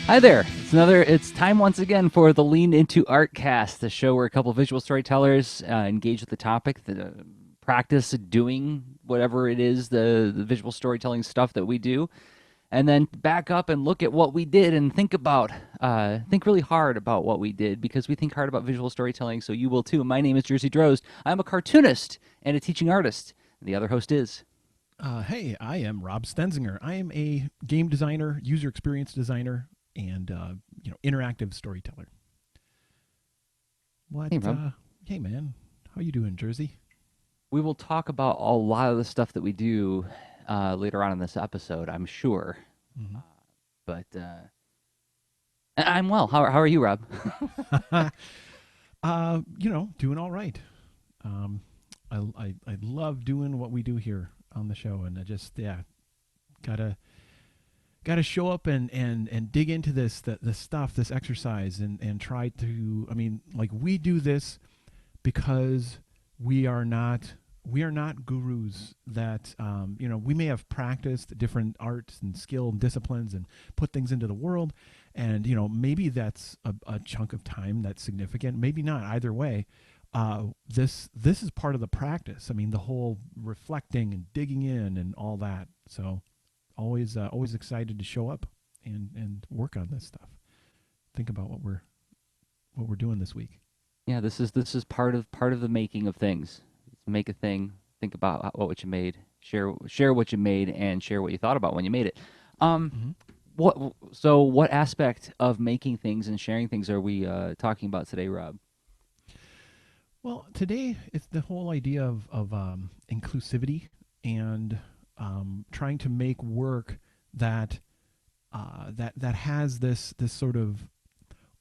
Hi there. It's time once again for the Lean Into Artcast, the show where a couple of visual storytellers engage with the topic, practice doing whatever it is, the visual storytelling stuff that we do, and then back up and look at what we did and think really hard about what we did because we think hard about visual storytelling, so you will too. My name is Jerzy Drozd. I'm a cartoonist and a teaching artist. The other host is. Hey, I am Rob Stenzinger. I am a game designer, user experience designer, and interactive storyteller. What? Hey, Rob. Hey, man, how you doing, Jersey? We will talk about a lot of the stuff that we do later on in this episode, I'm sure. Mm-hmm. But I'm well. How are you, Rob? Doing all right. Um, I love doing what we do here on the show, and I just gotta show up and dig into this stuff, this exercise, and try to. I mean, like we do this because we are not gurus that we may have practiced different arts and skill and disciplines and put things into the world, and maybe that's a chunk of time that's significant, maybe not. Either way, this is part of the practice. I mean, the whole reflecting and digging in and all that. So always excited to show up and work on this stuff. Think about what we're doing this week. Yeah, this is part of the making of things. Make a thing. Think about what you made. Share what you made and share what you thought about when you made it. Um, Mm-hmm. what aspect of making things and sharing things are we talking about today, Rob? Well, today it's the whole idea of inclusivity and trying to make work that that has this sort of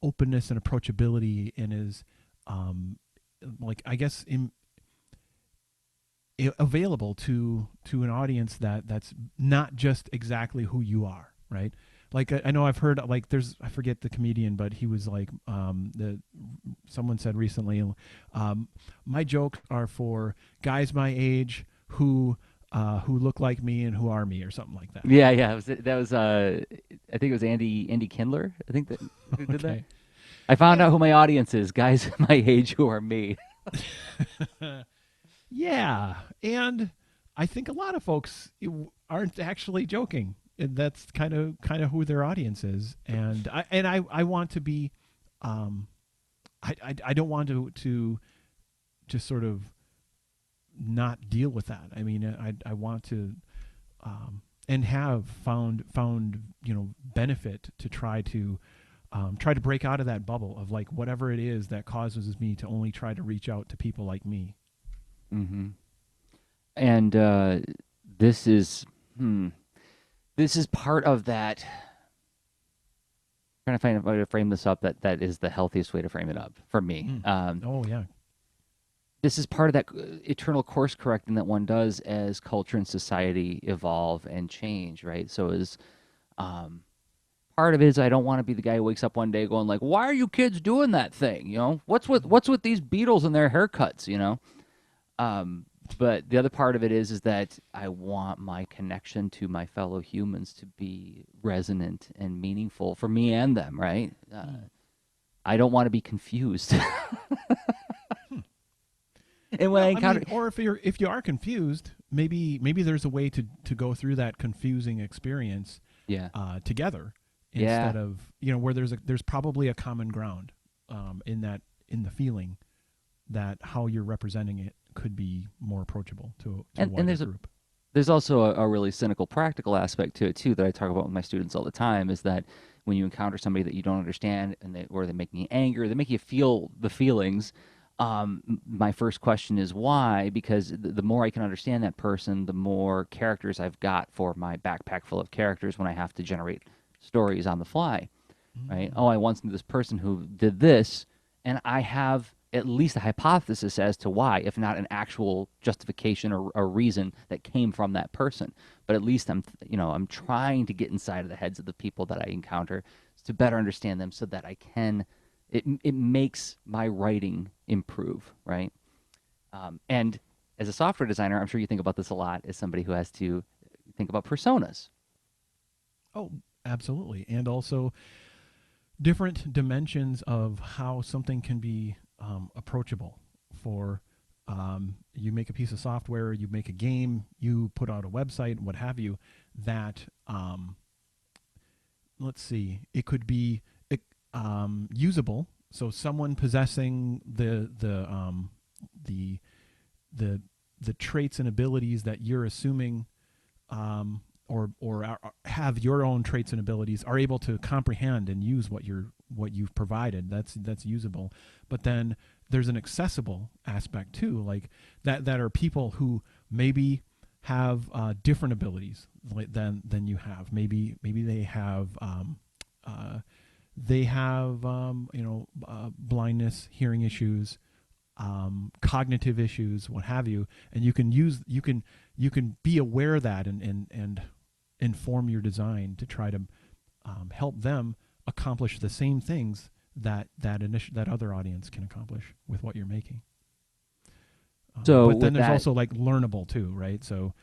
openness and approachability and is like I guess available to an audience that's not just exactly who you are, right? Like I know I've heard like there's I forget the comedian, but he was like the someone said recently, my jokes are for guys my age who look like me and who are me or something like that. Yeah, yeah. That was I think it was Andy Kindler. I think that who did that. Okay. I found Yeah. out who my audience is. Guys my age who are me. Yeah, and I think a lot of folks aren't actually joking. And that's kind of who their audience is, and I want to be, um, I don't want to just sort of not deal with that. I mean, I want to, and have found benefit to try to break out of that bubble of like whatever it is that causes me to only try to reach out to people like me. Hmm. And this is hmm, this is part of that. Trying to find a way to frame this up that is the healthiest way to frame it up for me. Mm. Oh yeah. This is part of that eternal course correcting that one does as culture and society evolve and change, right? So is um, part of it is I don't want to be the guy who wakes up one day going like, "Why are you kids doing that thing?" What's with these Beatles and their haircuts? Um, but the other part of it is that I want my connection to my fellow humans to be resonant and meaningful for me and them, right? Mm. I don't want to be confused. Hmm. And when I Well, I encounter, mean, or if you are confused, maybe there's a way to go through that confusing experience yeah, together yeah, instead of where there's probably a common ground in the feeling that how you're representing it could be more approachable to a and wider there's a group. there's also a really cynical practical aspect to it too that I talk about with my students all the time is that when you encounter somebody that you don't understand and or they make you angry, they make you feel the feelings. My first question is why? Because the more I can understand that person, the more characters I've got for my backpack full of characters when I have to generate stories on the fly, right? Mm. Oh, I once knew this person who did this, and I have at least a hypothesis as to why, if not an actual justification or a reason that came from that person. But at least I'm trying to get inside of the heads of the people that I encounter to better understand them, so that I can. It makes my writing improve, right? And as a software designer, I'm sure you think about this a lot as somebody who has to think about personas. Oh, absolutely. And also different dimensions of how something can be approachable for you make a piece of software, you make a game, you put out a website, what have you, that let's see, it could be usable. So someone possessing the the the traits and abilities that you're assuming, or have your own traits and abilities, are able to comprehend and use what you've provided. That's usable. But then there's an accessible aspect too, like that are people who maybe have different abilities than you have. Maybe they have blindness, hearing issues, cognitive issues, what have you, and you can be aware of that and inform your design to try to help them accomplish the same things that other audience can accomplish with what you're making. So But then with there's that, also like learnable too, right? So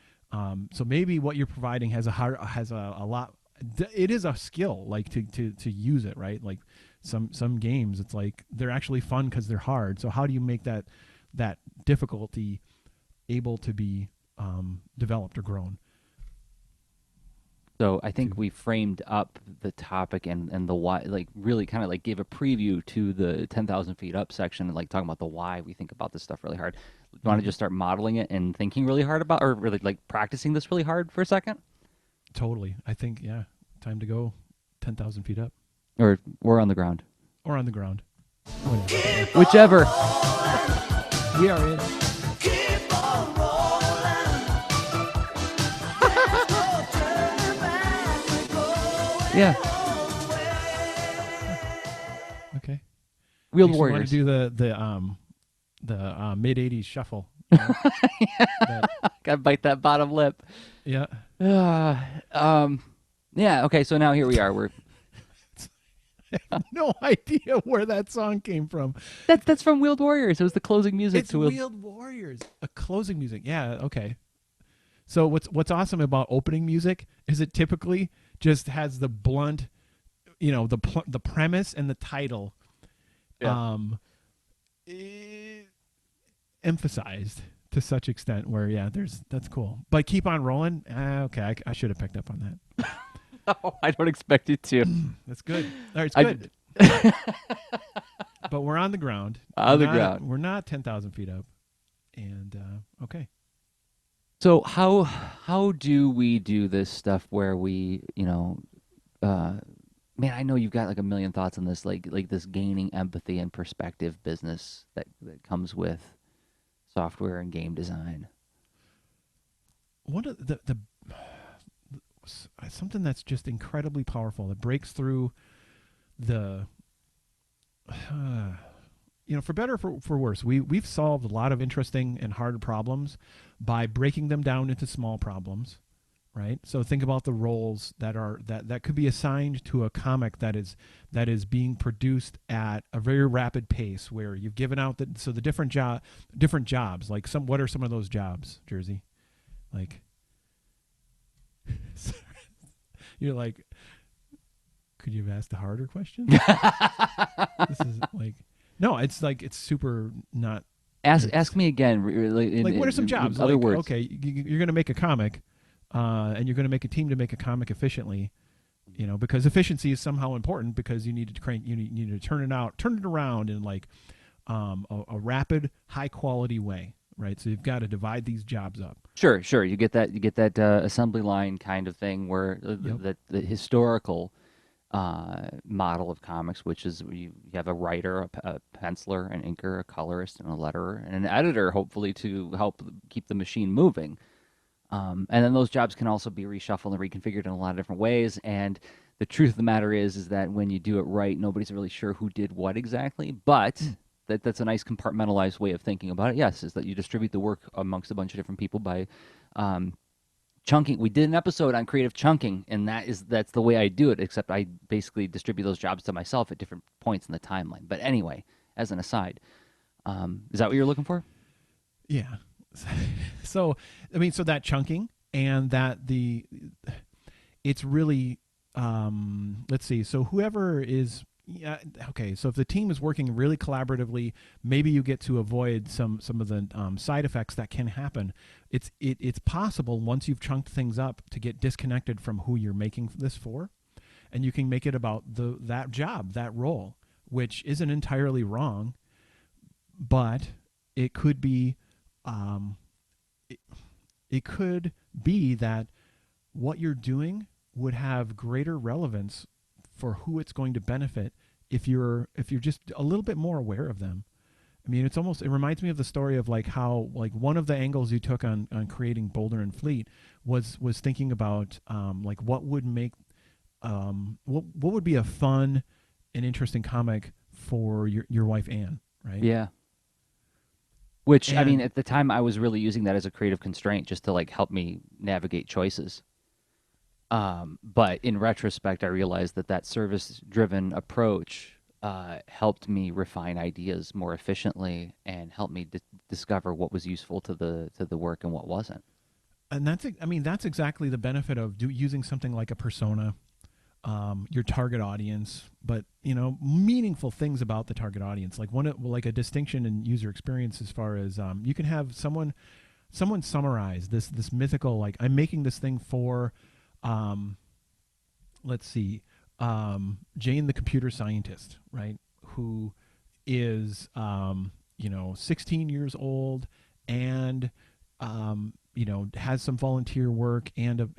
maybe what you're providing has a lot. It is a skill, like to use it, right? Like some games, it's like they're actually fun because they're hard. So how do you make that difficulty able to be developed or grown? so I think To we framed up the topic and the why, like really kind of like gave a preview to the 10,000 feet up section, and like talking about the why we think about this stuff really hard. You want to mhm. just start modeling it and thinking really hard about, or really like practicing this really hard for a second? Totally, I think yeah, time to go 10,000 feet up Or we're on the ground? or on the ground, whatever. Yeah, Whichever. we are in. Yeah. Okay. Wheeled Makes you want to Warriors. do the mid '80s shuffle. You know? That Gotta bite that bottom lip. yeah. Uh, um, yeah. Okay. So now here we are. We're No idea where that song came from. that's from Wheeled Warriors. It was the closing music It's to Wheeled. Wheeled Warriors, a closing music. Yeah, okay. So what's awesome about opening music is it typically just has the blunt, the premise and the title, Yeah. um, eh, emphasized to such extent where that's cool. But keep on rolling. Okay, I should have picked up on that. No, I don't expect you to. That's good. All right, it's I good. But we're on the ground. on the ground. We're not 10,000 feet up. And okay. So how do we do this stuff where we, uh, man, I know you've got like a million thoughts on this, like this gaining empathy and perspective business that comes with software and game design. One of the something that's just incredibly powerful that breaks through the for better or for worse, we've solved a lot of interesting and hard problems by breaking them down into small problems, right? So think about the roles that could be assigned to a comic that is being produced at a very rapid pace, where you've given out the different jobs. Like what are some of those jobs, Jerzy? Like you're like, could you have asked a harder question? This is like, no, it's like, it's super not. Ask me again. Like, what are some jobs? Other Like, words. okay, you're going to make a comic, and you're going to make a team to make a comic efficiently, because efficiency is somehow important, because you need to turn it around in like a rapid, high quality way, right? So you've got to divide these jobs up. Sure. You get that assembly line kind of thing where Yep. the historical model of comics, which is you have a writer, a penciler, an inker, a colorist, and a letterer, and an editor, hopefully to help keep the machine moving. And then those jobs can also be reshuffled and reconfigured in a lot of different ways. And the truth of the matter is that when you do it right, nobody's really sure who did what exactly. But that's a nice compartmentalized way of thinking about it. Yes, is that you distribute the work amongst a bunch of different people by chunking. We did an episode on creative chunking, and that's the way I do it, except I basically distribute those jobs to myself at different points in the timeline. But anyway, as an aside, is that what you're looking for? Yeah. So, I mean, so that chunking and it's really, let's see. So whoever is, yeah, okay. So if the team is working really collaboratively, maybe you get to avoid some of the side effects that can happen. It's possible once you've chunked things up to get disconnected from who you're making this for, and you can make it about the that job, that role, which isn't entirely wrong, but it could be, um, it, it could be that what you're doing would have greater relevance for who it's going to benefit if you're just a little bit more aware of them. I mean, it reminds me of the story of like how like one of the angles you took on creating Boulder and Fleet was thinking about like what would make what would be a fun and interesting comic for your wife Anne, right? Yeah. Which, I mean, And at the time, I was really using that as a creative constraint just to like help me navigate choices. But in retrospect, I realized that that service-driven approach helped me refine ideas more efficiently and helped me discover what was useful to the work and what wasn't. I mean that's exactly the benefit of using something like a persona, your target audience, but meaningful things about the target audience, like like a distinction in user experience as far as you can have someone summarize this mythical, like I'm making this thing for, um, let's see, Jane the computer scientist, right? Who is 16 years old and has some volunteer work and a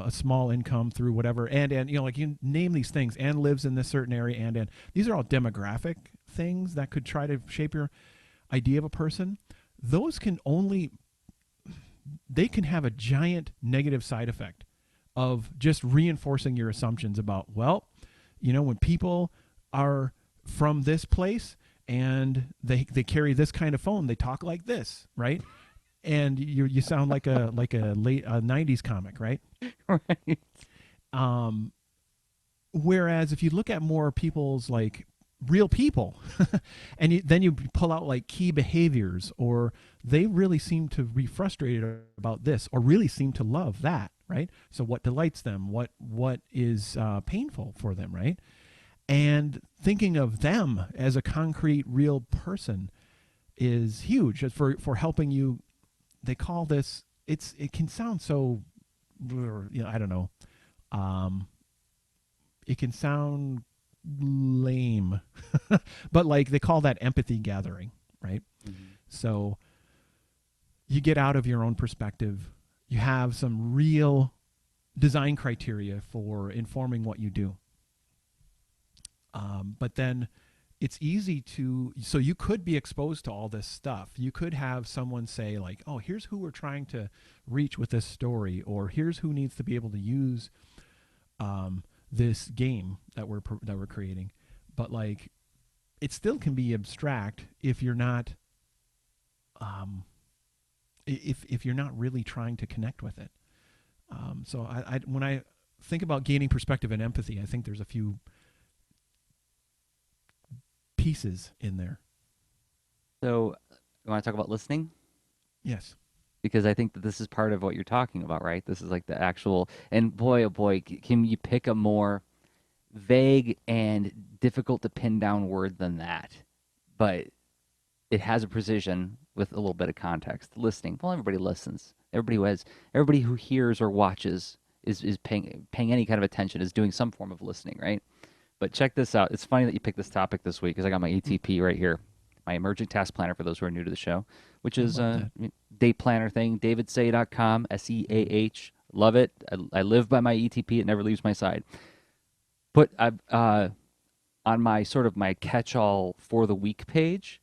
a small income through whatever, and like you name these things, and lives in this certain area, and these are all demographic things that could try to shape your idea of a person. Those can only they can have a giant negative side effect of just reinforcing your assumptions about, well, when people are from this place and they carry this kind of phone, they talk like this, right? And you sound like a late 90s comic, right? Right. Um, Whereas if you look at more people's like real people and then you pull out like key behaviors, or they really seem to be frustrated about this or really seem to love that, right? So what delights them, what is painful for them, right? And thinking of them as a concrete real person is huge for helping you. They call this, it can sound so, I don't know, um, it can sound lame, but like they call that empathy gathering, right? Mhm. So you get out of your own perspective, you have some real design criteria for informing what you do. But then it's easy so you could be exposed to all this stuff. You could have someone say like, oh, here's who we're trying to reach with this story, or here's who needs to be able to use this game that we're creating. But like, it still can be abstract if you're not um, if you're not really trying to connect with it. So when I think about gaining perspective and empathy, I think there's a few pieces in there. So, you want to talk about listening? Yes. Because I think that this is part of what you're talking about, right? This is like the actual, and boy, oh boy, can you pick a more vague and difficult to pin down word than that? But it has a precision with a little bit of context. Listening. Well, everybody listens. Everybody who hears or watches is paying any kind of attention, is doing some form of listening, right? But check this out. It's funny that you picked this topic this week because I got my ETP right here, my emergent task planner for those who are new to the show, which I is love a that. date planner thing. davidsay.com, SEAH. Love it. I live by my ETP. It never leaves my side. Put on my sort of my catch-all for the week page,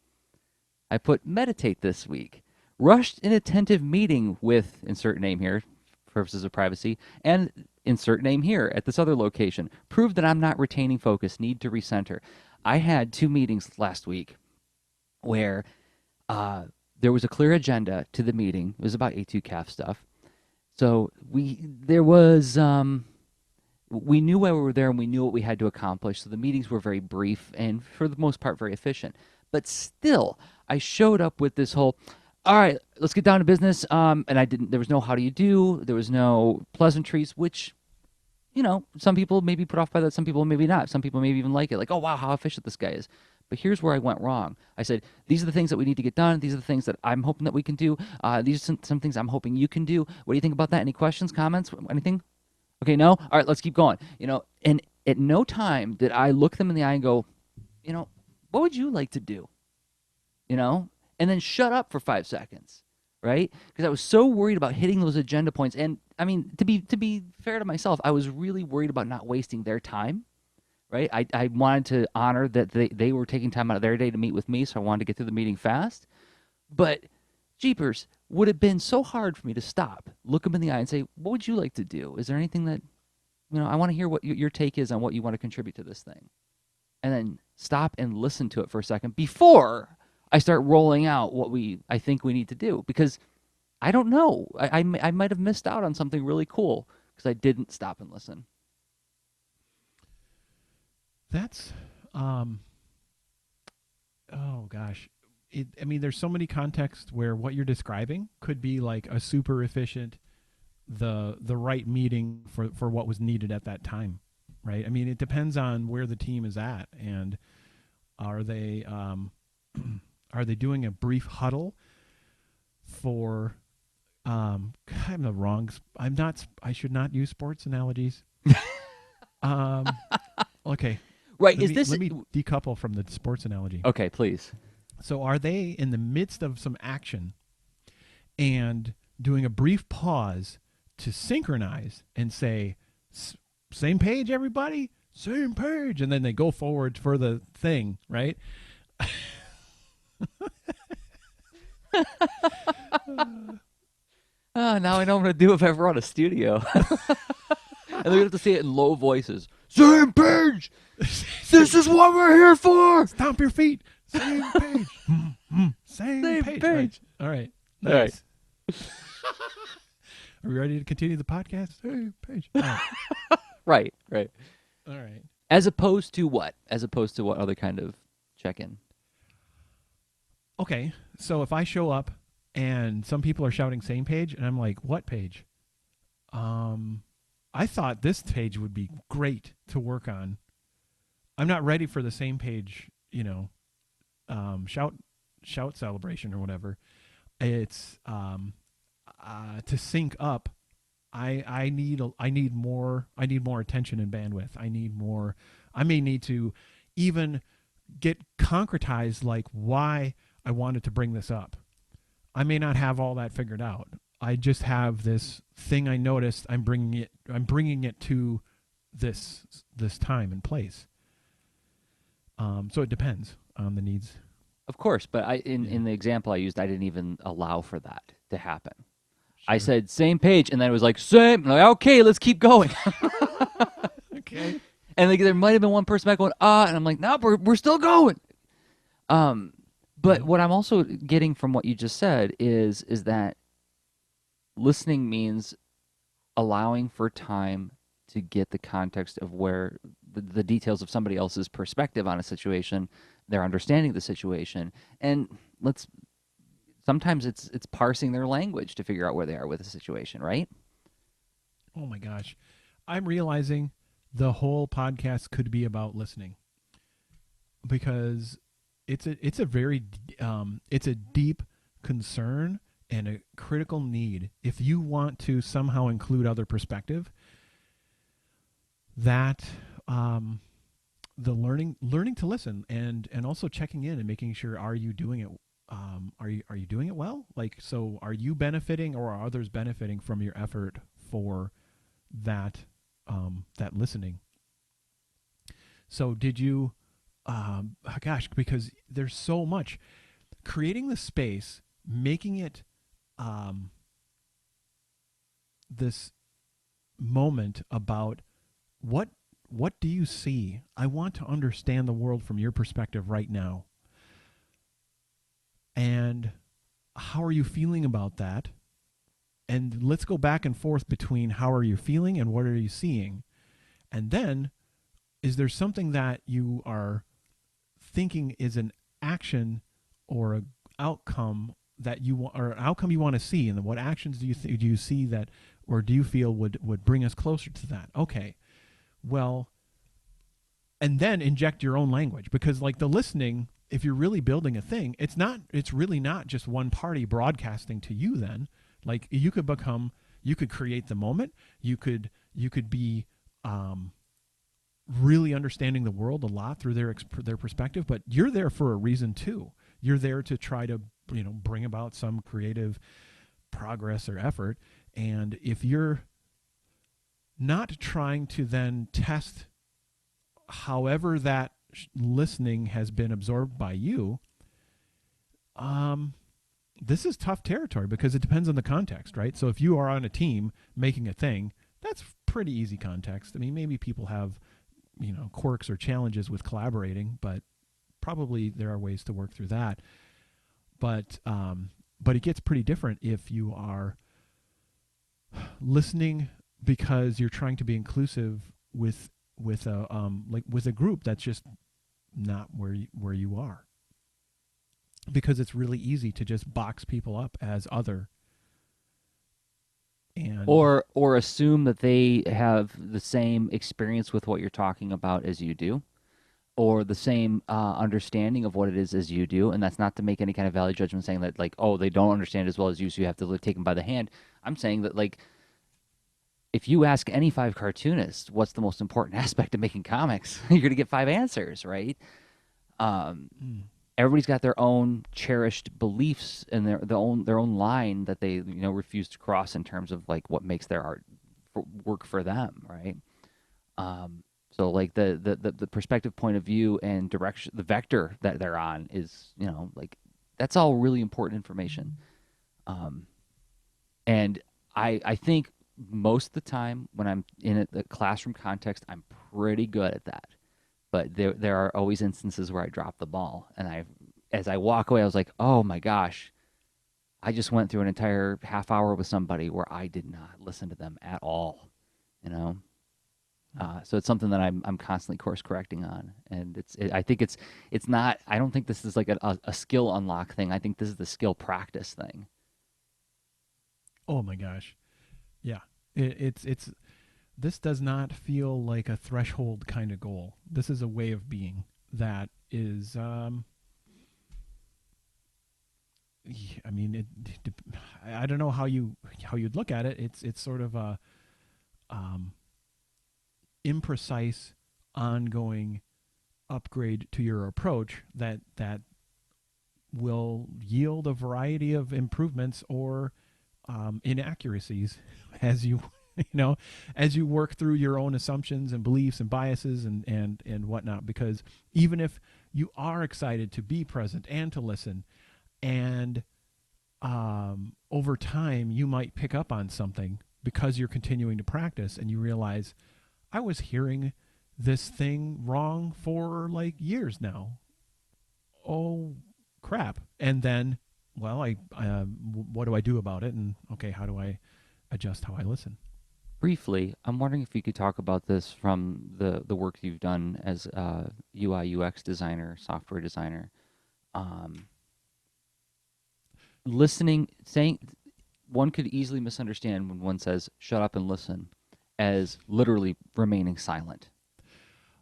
I put meditate this week. Rushed inattentive meeting with insert name here, for purposes of privacy, and insert name here at this other location. Prove that I'm not retaining focus. Need to recenter. I had two meetings last week where uh, there was a clear agenda to the meeting. It was about A2CAF stuff. So we knew why we were there and we knew what we had to accomplish. So the meetings were very brief and for the most part very efficient. But still, I showed up with this whole, all right, let's get down to business. And there was no how do you do, there was no pleasantries, which, some people may be put off by that, some people maybe not. Some people maybe even like it, like, oh wow, how efficient this guy is. But here's where I went wrong. I said, these are the things that we need to get done. These are the things that I'm hoping that we can do. These are some things I'm hoping you can do. What do you think about that? Any questions, comments, anything? Okay, no? All right, let's keep going. And at no time did I look them in the eye and go, what would you like to do? you know, and then shut up for 5 seconds, right? Because I was so worried about hitting those agenda points. And I mean, to be fair to myself, I was really worried about not wasting their time, right? I wanted to honor that they were taking time out of their day to meet with me, so I wanted to get through the meeting fast. But jeepers, would have been so hard for me to stop, look them in the eye, and say, "What would you like to do? Is there anything that I want to hear what your take is on what you want to contribute to this thing?" And then stop and listen to it for a second before I start rolling out what I think we need to do, because I don't know. I might have missed out on something really cool because I didn't stop and listen. That's, oh gosh. I mean, there's so many contexts where what you're describing could be like a super efficient, the right meeting for what was needed at that time, right? I mean, it depends on where the team is at, and are they are they doing a brief huddle for I'm the wrong I'm not I should not use sports analogies. um okay. Right? Let me decouple from the sports analogy. Okay? Please. So are they in the midst of some action and doing a brief pause to synchronize and say, same page, everybody? Same page. And then they go forward for the thing, right? Now I know what I'm going to do if I ever run a studio. And they're going to have to say it in low voices. Same page! This is what we're here for! Stomp your feet. Same page. Same page. Right. All right. Nice. All right. Are we ready to continue the podcast? Same page. All right. Right. All right. As opposed to what? As opposed to what other kind of check-in? Okay. So if I show up and some people are shouting same page, and I'm like, what page? I thought this page would be great to work on. I'm not ready for the same page, shout celebration or whatever. It's to sync up. I need more attention and bandwidth. I may need to even get concretized, like why I wanted to bring this up. I may not have all that figured out. I just have this thing I noticed. I'm bringing it to this time and place. So it depends on the needs. Of course, but in the example I used, I didn't even allow for that to happen. Sure. I said same page, and then it was like same. I'm like, okay, let's keep going. Okay. And there might have been one person back going and I'm like, no, we're still going. But what I'm also getting from what you just said is that listening means allowing for time to get the context of where the details of somebody else's perspective on a situation, their understanding of the situation, and sometimes it's parsing their language to figure out where they are with the situation, right? Oh my gosh. I'm realizing the whole podcast could be about listening, because it's a very it's a deep concern and a critical need. If you want to somehow include other perspective, that the learning to listen and also checking in and making sure, are you doing it are you doing it well? Like, so are you benefiting, or are others benefiting from your effort for that that listening? So did you gosh, because there's so much creating the space, making it this moment about what do you see? I want to understand the world from your perspective right now. And how are you feeling about that? And let's go back and forth between how are you feeling and what are you seeing? And then, is there something that you are thinking is an action or an outcome that you want, or an outcome you want to see? And what actions do you see that, or do you feel would bring us closer to that? Okay. Well, and then inject your own language, because like the listening, if you're really building a thing, it's really not just one party broadcasting to you. Then like you could create the moment. You could be really understanding the world a lot through their perspective, but you're there for a reason too. You're there to try to, bring about some creative progress or effort. And if you're not trying to then test however that listening has been absorbed by you, um, this is tough territory because it depends on the context, right? So if you are on a team making a thing, that's pretty easy context. I mean, maybe people have, quirks or challenges with collaborating, but probably there are ways to work through that. But it gets pretty different if you are listening because you're trying to be inclusive with a group that's just not where you are, because it's really easy to just box people up as other. And Or assume that they have the same experience with what you're talking about as you do, or the same understanding of what it is as you do. And that's not to make any kind of value judgment saying that, like, oh, they don't understand as well as you, so you have to take them by the hand. I'm saying that, like, if you ask any five cartoonists what's the most important aspect of making comics, you're going to get five answers, right? Um, mm, Everybody's got their own cherished beliefs and their own line that they refuse to cross in terms of like what makes their art work for them, right? So like the perspective, point of view, and direction, the vector that they're on is like that's all really important information. Um, and I think most of the time when I'm in the classroom context, I'm pretty good at that. But there are always instances where I drop the ball, and as I walk away, I was like, oh my gosh, I just went through an entire half hour with somebody where I did not listen to them at all, you know. So it's something that I'm constantly course correcting on, and I think it's not. I don't think this is like a skill unlock thing. I think this is the skill practice thing. oh my gosh, yeah, it's this does not feel like a threshold kind of goal. This is a way of being that is, I mean, I don't know how you'd look at it. It's sort of a um, imprecise, ongoing upgrade to your approach that will yield a variety of improvements or inaccuracies as you as you work through your own assumptions and beliefs and biases and whatnot. Because even if you are excited to be present and to listen, and over time you might pick up on something because you're continuing to practice, and you realize I was hearing this thing wrong for like years now. Oh crap! And then, well, what do I do about it? And okay, how do I adjust how I listen? Briefly, I'm wondering if you could talk about this from the work you've done as a UI UX designer, software designer. Um, Listening, saying one could easily misunderstand when one says "shut up and listen" as literally remaining silent.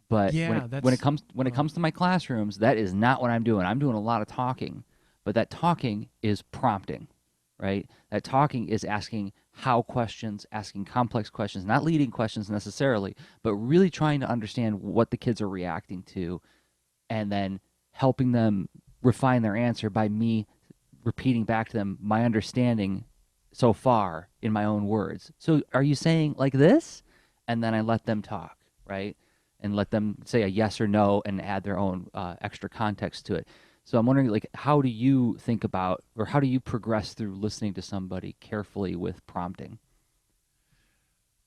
But Yeah, when it uh, comes to my classrooms, that is not what I'm doing. I'm doing a lot of talking, but that talking is prompting, right? That talking is asking how questions, asking complex questions, not leading questions necessarily, but really trying to understand what the kids are reacting to, and then helping them refine their answer by me repeating back to them my understanding so far in my own words. So are you saying like this? And then I let them talk, right? And let them say a yes or no and add their own extra context to it. So I'm wondering, like, how do you think about, or how do you progress through listening to somebody carefully with prompting?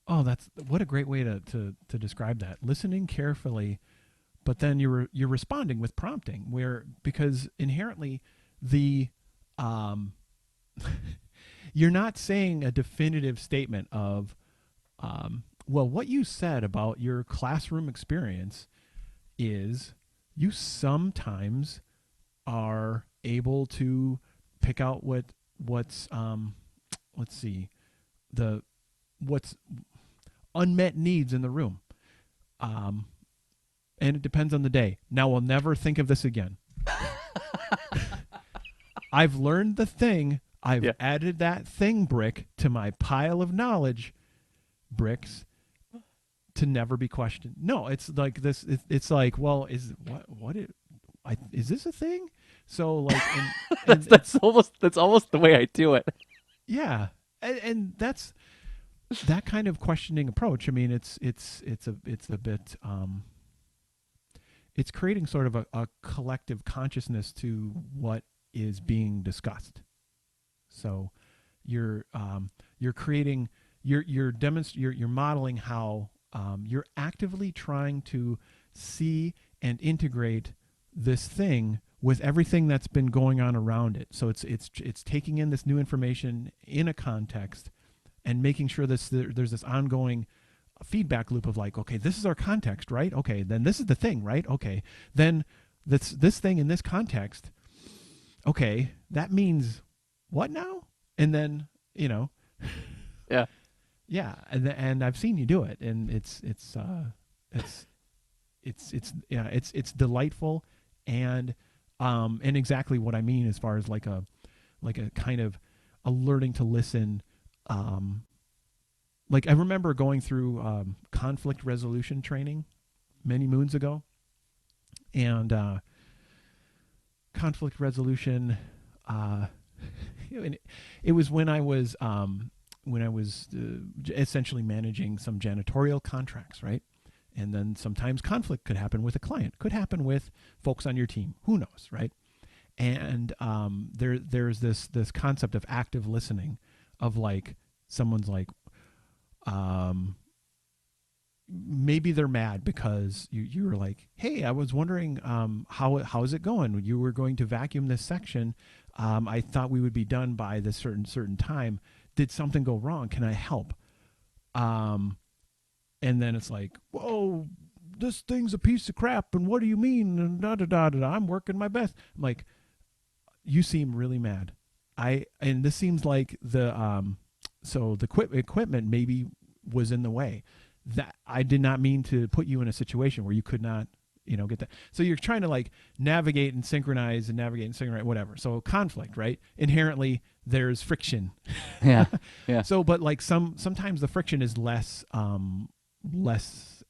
oh, that's what a great way to describe that. Listening carefully, but then you're responding with prompting, where because inherently the um, you're not saying a definitive statement of well, what you said about your classroom experience is you sometimes are able to pick out what's let's see, the what's unmet needs in the room. Um, and it depends on the day. Now I'll never think of this again. I've learned the thing. I've Yeah. added that thing brick to my pile of knowledge bricks to never be questioned. No, it's like this. It's like, well, is is this a thing? So like, that's and that's almost the way I do it. yeah, and that's that kind of questioning approach. I mean, it's a bit it's creating sort of a collective consciousness to what is being discussed. So you're creating you're modeling how you're actively trying to see and integrate this thing with everything that's been going on around it. So it's taking in this new information in a context and making sure there's this ongoing feedback loop of like, okay, this is our context, right? Okay, then this is the thing, right? Okay, then this thing in this context. Okay, that means what now? And then Yeah. yeah, and I've seen you do it, and it's yeah, it's delightful, and exactly what I mean as far as like a kind of a learning to listen. Like I remember going through conflict resolution training many moons ago, and conflict resolution. Uh, it was when I was essentially managing some janitorial contracts, right? And then sometimes conflict could happen with a client, could happen with folks on your team. Who knows, right? And there's this concept of active listening, of like someone's like, maybe they're mad because you were like, hey, I was wondering how's it going? You were going to vacuum this section. I thought we would be done by this certain time. Did something go wrong? Can I help? And then it's like, whoa, this thing's a piece of crap. And what do you mean? And da da da da. I'm working my best. I'm like, you seem really mad. And this seems like so the equipment maybe was in the way. That I did not mean to put you in a situation where you could not, get that. So you're trying to like navigate and synchronize, whatever. So conflict, right? Inherently, there's friction. Yeah. Yeah. So, but like sometimes the friction is less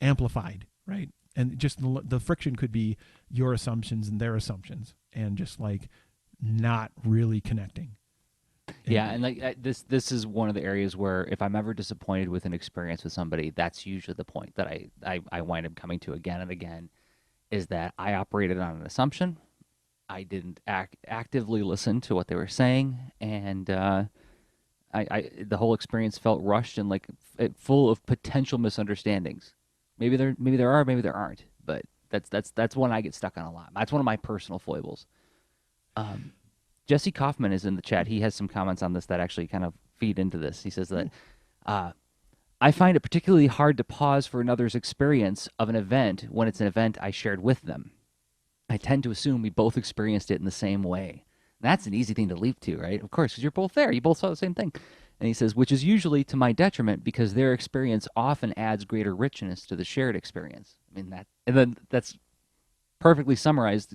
amplified, right? And just the friction could be your assumptions and their assumptions, and just like not really connecting. Yeah, and like this is one of the areas where if I'm ever disappointed with an experience with somebody, that's usually the point that I wind up coming to again and again, is that I operated on an assumption. I didn't actively listen to what they were saying, and the whole experience felt rushed and like full of potential misunderstandings. Maybe there are, maybe there aren't, but that's one I get stuck on a lot. That's one of my personal foibles. Um, Jesse Kaufman is in the chat. He has some comments on this that actually kind of feed into this. He says that uh, I find it particularly hard to pause for another's experience of an event when it's an event I shared with them. I tend to assume we both experienced it in the same way. That's an easy thing to leap to, right? Of course, because you're both there. You both saw the same thing. And he says, which is usually to my detriment because their experience often adds greater richness to the shared experience. I mean, and then that's perfectly summarized.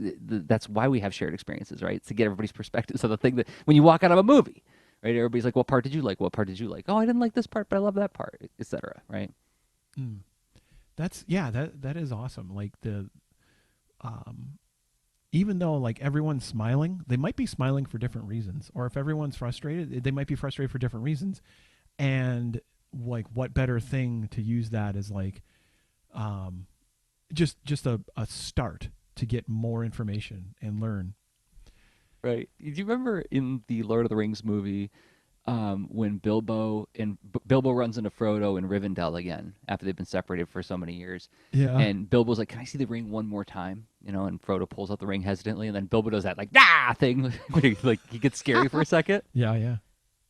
That's why we have shared experiences, right? It's to get everybody's perspective. So the thing that when you walk out of a movie, right, everybody's like, what part did you like? What part did you like? Oh, I didn't like this part, but I love that part, etc. Right? Mm. That is awesome. Like um, even though like everyone's smiling, they might be smiling for different reasons. Or if everyone's frustrated, they might be frustrated for different reasons. And like, what better thing to use that as like, just a start to get more information and learn. Right. Do you remember in the Lord of the Rings movie when Bilbo runs into Frodo in Rivendell again after they've been separated for so many years, Yeah. and Bilbo's like, "Can I see the ring one more time?" And Frodo pulls out the ring hesitantly, and then Bilbo does that like "ah" thing, like he gets scary for a second. Yeah. Yeah.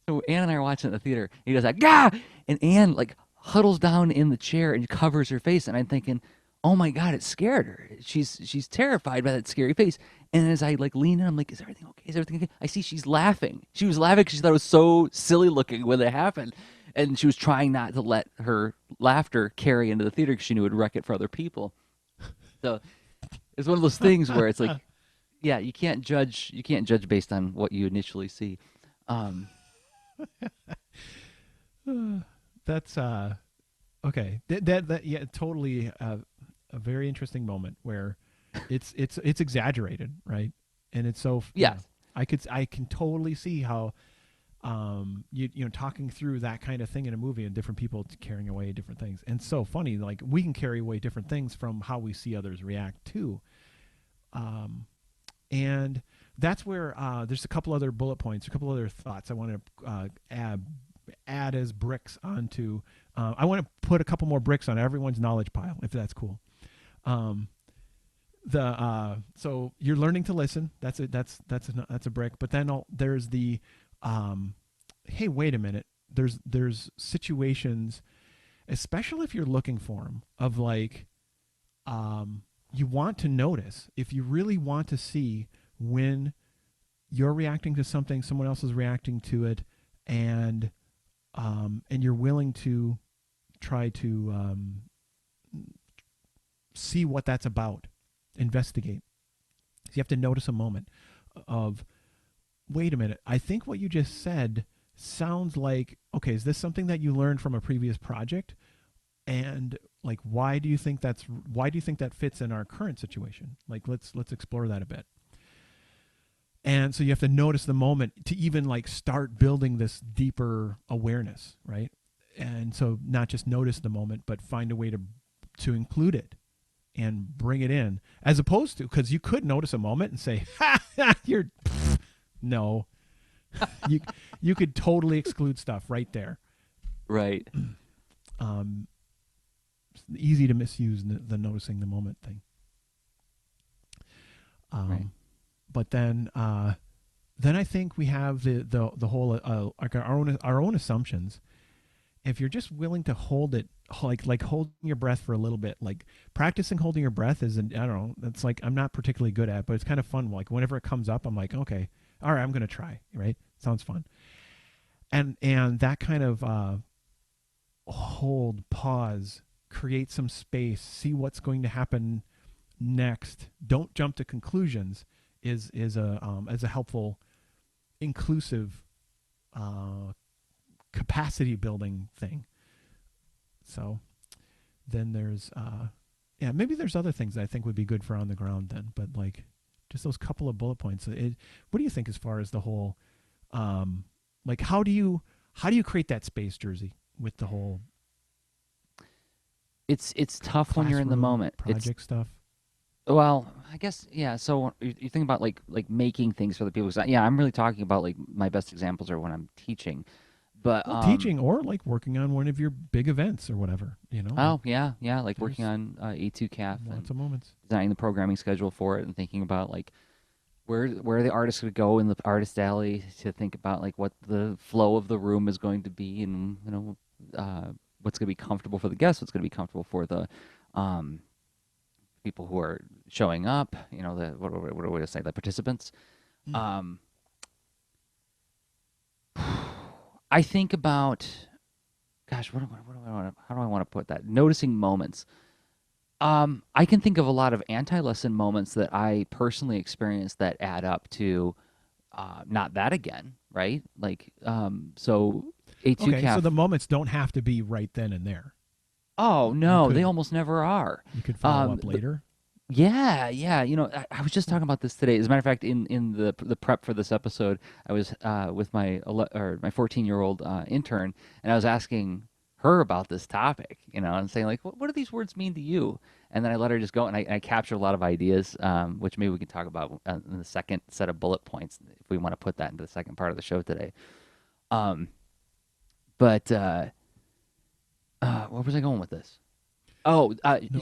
So Anne and I are watching it in the theater. And he does that "gah," and Anne like huddles down in the chair and covers her face, and I'm thinking, "Oh my God, it scared her. She's terrified by that scary face." And as I like lean in, I'm like, "Is everything okay? Is everything okay?" I see she's laughing. She was laughing because she thought it was so silly looking when it happened. and she was trying not to let her laughter carry into the theater because she knew it would wreck it for other people. So it's one of those things where it's like, yeah, you can't judge. You can't judge based on what you initially see. Um, That's okay. That yeah, totally a very interesting moment where it's exaggerated, right? And it's so yeah, yes, I can totally see how you know talking through that kind of thing in a movie and different people carrying away different things. And so funny, like we can carry away different things from how we see others react too. Um, and that's where there's a couple other bullet points, a couple other thoughts I want to add as bricks onto. I want to put a couple more bricks on everyone's knowledge pile, if that's cool. Um, so you're learning to listen. That's a brick. But then there's the hey, wait a minute. There's situations, especially if you're looking for them, of like you want to notice if you really want to see when you're reacting to something, someone else is reacting to it, and you're willing to try to see what that's about, investigate. So you have to notice a moment of, wait a minute, I think what you just said sounds like, okay, is this something that you learned from a previous project? And like, why do you think that fits in our current situation? Like, let's explore that a bit. And so you have to notice the moment to even like start building this deeper awareness, right? And so not just notice the moment, but find a way to include it and bring it in, as opposed to, because you could notice a moment and say, ha, you're no, you you could totally exclude stuff right there. right, Um, it's easy to misuse the noticing the moment thing. right. Um, but then I think we have the whole like our own assumptions. If you're just willing to hold it, like holding your breath for a little bit, like practicing holding your breath isn't, I don't know, it's like I'm not particularly good at, but it's kind of fun. Like whenever it comes up, I'm like, okay, all right, I'm gonna try. Right, sounds fun. And that kind of hold, pause, create some space, see what's going to happen next. Don't jump to conclusions. Is a helpful, inclusive, uh, capacity building thing. So then there's yeah, maybe there's other things that I think would be good for on the ground then, but like just those couple of bullet points. What do you think as far as the whole like how do you create that space, Jersey, with the whole It's tough when you're in the classroom moment. It's project stuff? well, I guess yeah. So you think about like making things for the people. 'Cause yeah, I'm really talking about like my best examples are when I'm teaching. But Well, teaching or like working on one of your big events or whatever, you know, like oh yeah, yeah, like working there's on A2CAF lots and of moments. designing the programming schedule for it and thinking about like where the artist would go in the artist alley to think about like what the flow of the room is going to be and what's going to be comfortable for the guests, what's going to be comfortable for the um, people who are showing up, the what do we say, the participants. Mm. Um, I think about, gosh, what do I want to, how do I want to put that? Noticing moments. I can think of a lot of anti-lesson moments that I personally experienced that add up to not that again, right? Like, so Okay, so A2CAF. the moments don't have to be right then and there. Oh You no, they could almost never are. you could follow up The, later. yeah, yeah. I was just talking about this today. As a matter of fact, in the prep for this episode, I was with my 14-year-old intern, and I was asking her about this topic, and saying like, what do these words mean to you? And then I let her just go, and I captured a lot of ideas, which maybe we can talk about in the second set of bullet points if we want to put that into the second part of the show today. Um, but where was I going with this? Oh, No, yeah.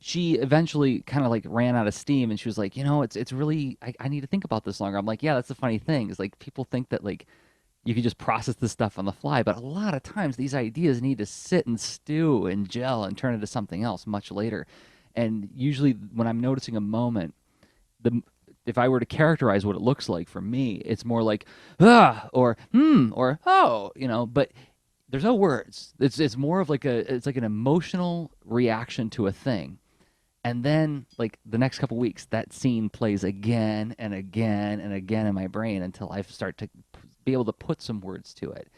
she eventually kind of like ran out of steam, and she was like, it's really I need to think about this longer. I'm like, yeah, that's the funny thing is like people think that like you can just process this stuff on the fly, but a lot of times these ideas need to sit and stew and gel and turn into something else much later. And usually when I'm noticing a moment, the if I were to characterize what it looks like for me, it's more like or or oh, but There's no words. It's more of like it's like an emotional reaction to a thing. And then like the next couple weeks that scene plays again and again and again in my brain until I start to be able to put some words to it.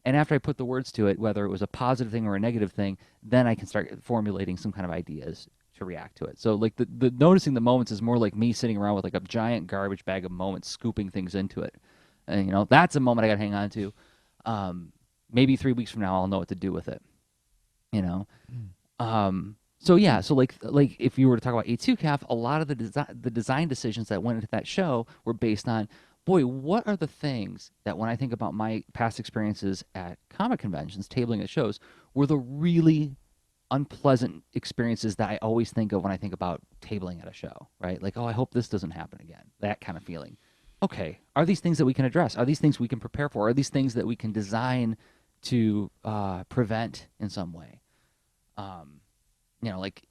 And after I put the words to it, whether it was a positive thing or a negative thing, then I can start formulating some kind of ideas to react to it. So like the noticing the moments is more like me sitting around with like a giant garbage bag of moments, scooping things into it. And that's a moment I got to hang on to. Maybe 3 weeks from now, I'll know what to do with it. You know. Mm. So yeah, so like if you were to talk about A2CAF, a lot of the design decisions that went into that show were based on, boy, what are the things that when I think about my past experiences at comic conventions, tabling at shows, were the really unpleasant experiences that I always think of when I think about tabling at a show, right? Like, oh, I hope this doesn't happen again. That kind of feeling. Okay, are these things that we can address? Are these things we can prepare for? Are these things that we can design to prevent in some way? Um, like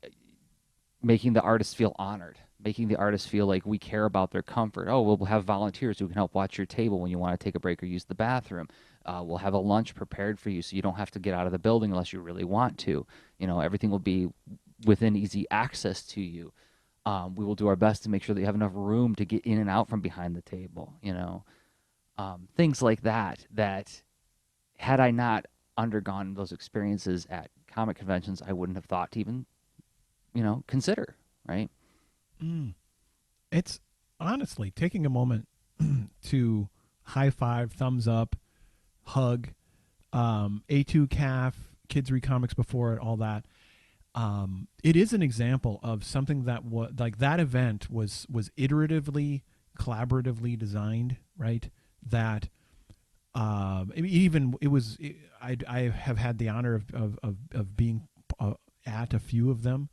making the artist feel honored, making the artist feel like we care about their comfort. Oh, we'll have volunteers who can help watch your table when you want to take a break or use the bathroom. We'll have a lunch prepared for you so you don't have to get out of the building unless you really want to. Everything will be within easy access to you. We will do our best to make sure that you have enough room to get in and out from behind the table. Things like that. That had I not undergone those experiences at comic conventions, I wouldn't have thought to even, consider, right? Mm. It's honestly taking a moment to high five, thumbs up, hug, A2 calf, kids read comics before it, all that. It is an example of something that was like that event was iteratively, collaboratively designed, right? That even it was. I have had the honor of being at a few of them.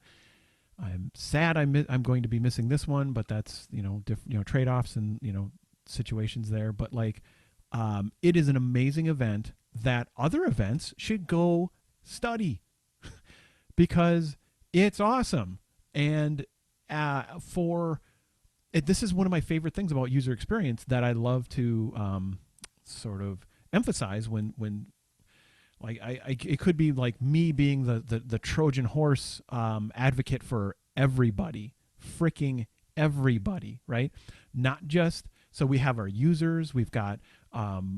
I'm sad I'm going to be missing this one, but that's trade offs and situations there. But like, it is an amazing event that other events should go study because it's awesome. And this is one of my favorite things about user experience that I love to sort of emphasize when like it could be like me being the Trojan horse advocate for everybody, freaking everybody, right? Not just so we have our users, we've got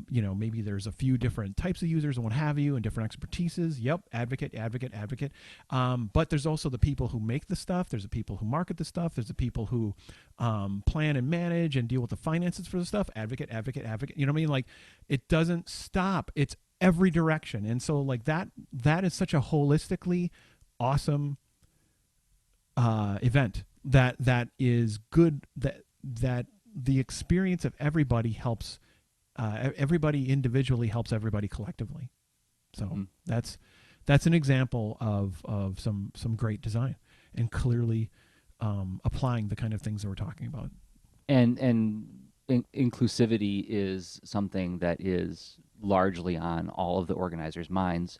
maybe there's a few different types of users and what have you, and different expertises. Yep, advocate. But there's also the people who make the stuff. There's the people who market the stuff. There's the people who plan and manage and deal with the finances for the stuff. Advocate. You know what I mean? Like, it doesn't stop. It's every direction. And so like that is such a holistically awesome event that is good, that the experience of everybody helps everybody individually helps everybody collectively. So that's an example of some great design and clearly applying the kind of things that we're talking about. And inclusivity is something that is largely on all of the organizers' minds.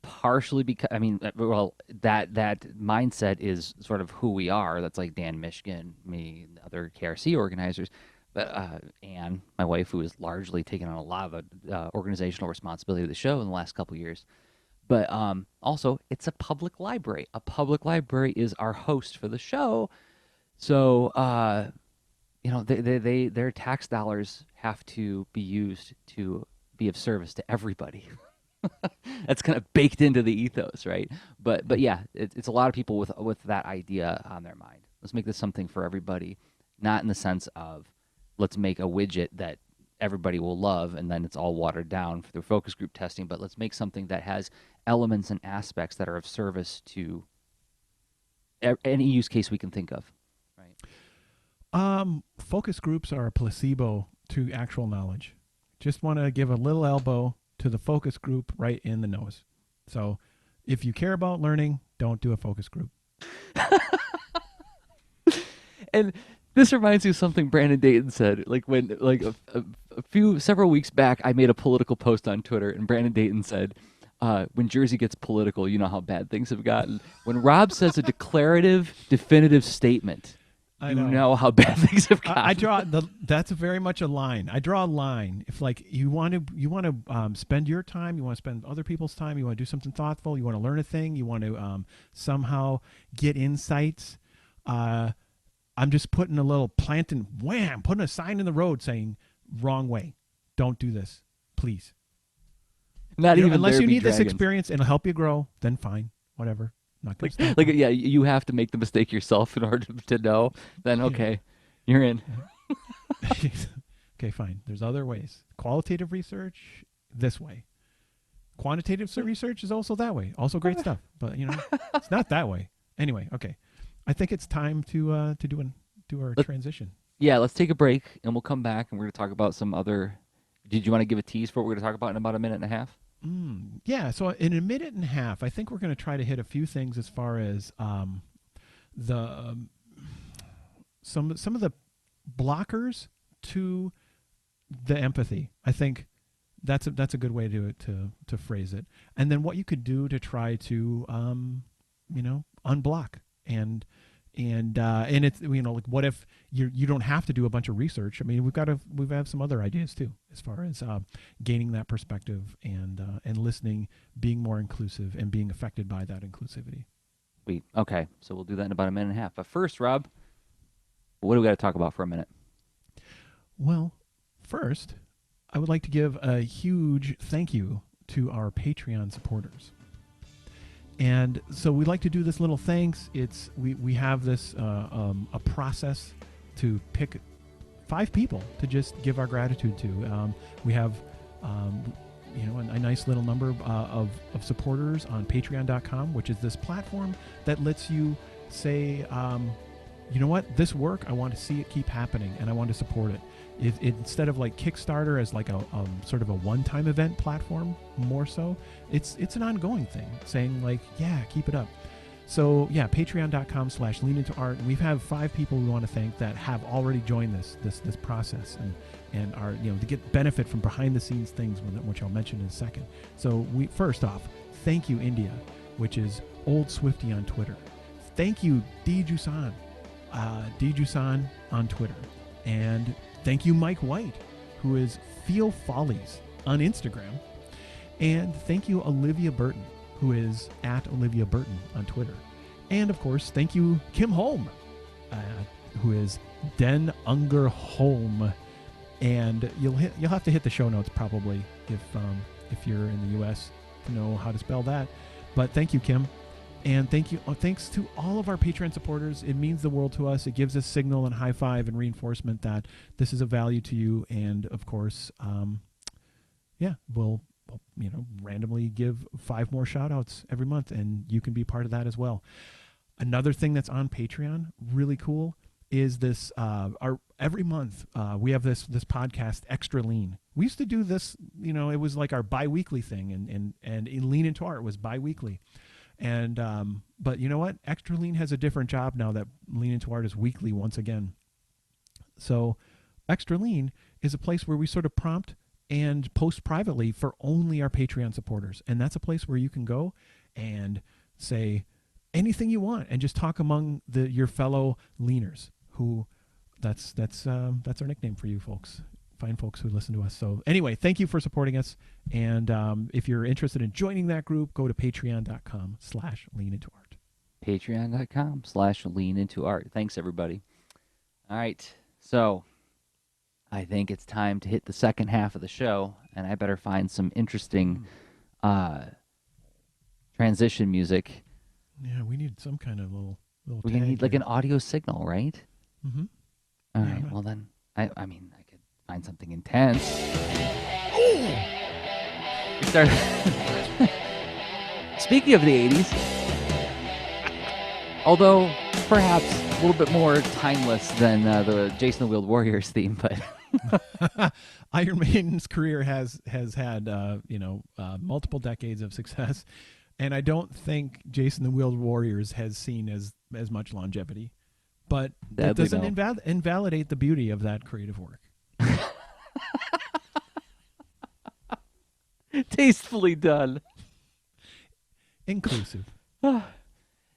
Partially because that mindset is sort of who we are. That's like Dan Mishkin, me, and other KRC organizers. But Anne, my wife, who has largely taken on a lot of the organizational responsibility of the show in the last couple of years. But also, it's a public library. A public library is our host for the show. So, their tax dollars have to be used to be of service to everybody. That's kind of baked into the ethos, right? But yeah, it's a lot of people with that idea on their mind. Let's make this something for everybody, not in the sense of let's make a widget that everybody will love and then it's all watered down through focus group testing, but let's make something that has elements and aspects that are of service to any use case we can think of, right? Focus groups are a placebo to actual knowledge. Just want to give a little elbow to the focus group right in the nose. So if you care about learning, don't do a focus group. And this reminds me of something Brandon Dayton said. Like when, like several weeks back, I made a political post on Twitter, and Brandon Dayton said, "When Jersey gets political, you know how bad things have gotten." When Rob says a declarative, definitive statement, I You know. know how bad things have I gotten. draw the. That's very much a line. I draw a line. If like you want to spend your time, you want to spend other people's time, you want to do something thoughtful, you want to learn a thing, you want to somehow get insights. Uh, I'm just putting a little planting, wham, putting a sign in the road saying, "Wrong way. Don't do this, please." Not even Unless there you be need this dragons. experience and it'll help you grow, then fine, whatever. Not gonna stop Like you. yeah, you have to make the mistake yourself in order to know. Then Yeah. okay, you're in. Okay, fine. There's other ways. Qualitative research this way. Quantitative research is also that way. Also great stuff, but it's not that way. Anyway, okay. I think it's time to do our Let, transition. yeah, let's take a break and we'll come back and we're gonna talk about some other. Did you want to give a tease for what we're gonna talk about in about a minute and a half? Yeah, so in a minute and a half, I think we're going to try to hit a few things as far as the some of the blockers to the empathy. I think that's a good way to phrase it. And then what you could do to try to unblock and and it's like what if you don't have to do a bunch of research. I mean we've had some other ideas too as far as gaining that perspective and listening, being more inclusive and being affected by that inclusivity. Sweet. Okay, so we'll do that in about a minute and a half. But first, Rob, what do we got to talk about for a minute? Well, first, I would like to give a huge thank you to our Patreon supporters. And so we like to do this little thanks. We have this a process to pick 5 people to just give our gratitude to. We have a nice little number of supporters on Patreon.com, which is this platform that lets you say, you know what, this work I want to see it keep happening and I want to support it. Instead of like Kickstarter as like a sort of a one-time event platform, more so, it's an ongoing thing saying like, yeah, keep it up. So yeah, patreon.com/leanintoart. And we've had 5 people we want to thank that have already joined this process and are to get benefit from behind the scenes things, which I'll mention in a second. So we first off, thank you India, which is Old Swifty on Twitter. Thank you Djusan, Djusan on Twitter, and thank you Mike White, who is Feel Follies on Instagram, and thank you Olivia Burton, who is at Olivia Burton on Twitter. And of course, thank you Kim Holm, who is Den Unger Holm. And you'll have to hit the show notes probably if you're in the U.S. to know how to spell that. But thank you, Kim. And thanks to all of our Patreon supporters. It means the world to us. It gives us signal and high five and reinforcement that this is of value to you. And of course, we'll randomly give 5 more shout outs every month, and you can be part of that as well. Another thing that's on Patreon, really cool, is this our every month we have this podcast Extra Lean. We used to do this, it was like our bi-weekly thing, and Lean Into Art was bi-weekly. And but you know what? Extra Lean has a different job now that Lean Into Art is weekly once again. So Extra Lean is a place where we sort of prompt and post privately for only our Patreon supporters. And that's a place where you can go and say anything you want and just talk among your fellow leaners who that's our nickname for you folks. Fine folks who listen to us. So anyway, thank you for supporting us. And if you're interested in joining that group, go to patreon.com/leanintoart. Patreon.com/leanintoart. Thanks, everybody. All right. So I think it's time to hit the second half of the show, and I better find some interesting transition music. Yeah, we need some kind of little We're tag gonna need like here. an audio signal, right? Mm-hmm. All Yeah, right. Well then, I mean, I could find something intense. We start. Speaking of the '80s, although perhaps a little bit more timeless than the Jason the Wheeled Warriors theme, but Iron Maiden's career has had multiple decades of success, and I don't think Jason the Wheeled Warriors has seen as much longevity. But that sadly doesn't no. invalidate the beauty of that creative work. Tastefully done. Inclusive.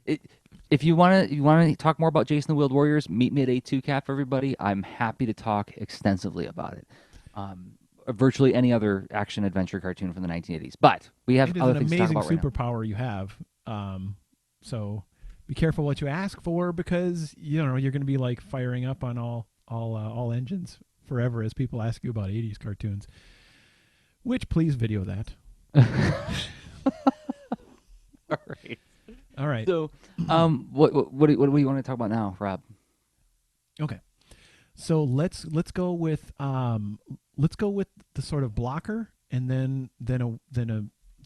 It, If you want to talk more about Jason the Wheeled Warriors, meet me at A2 Cap, everybody. I'm happy to talk extensively about it. Um, Virtually any other action adventure cartoon from the 1980s. But we have It is other an things to talk amazing about right now. superpower you have. So be careful what you ask for, because you know you're going to be like firing up on all engines forever as people ask you about 80s cartoons. Which, please video that. All right. All right. So, what do you want to talk about now, Rob? Okay. So let's go with the sort of blocker, and then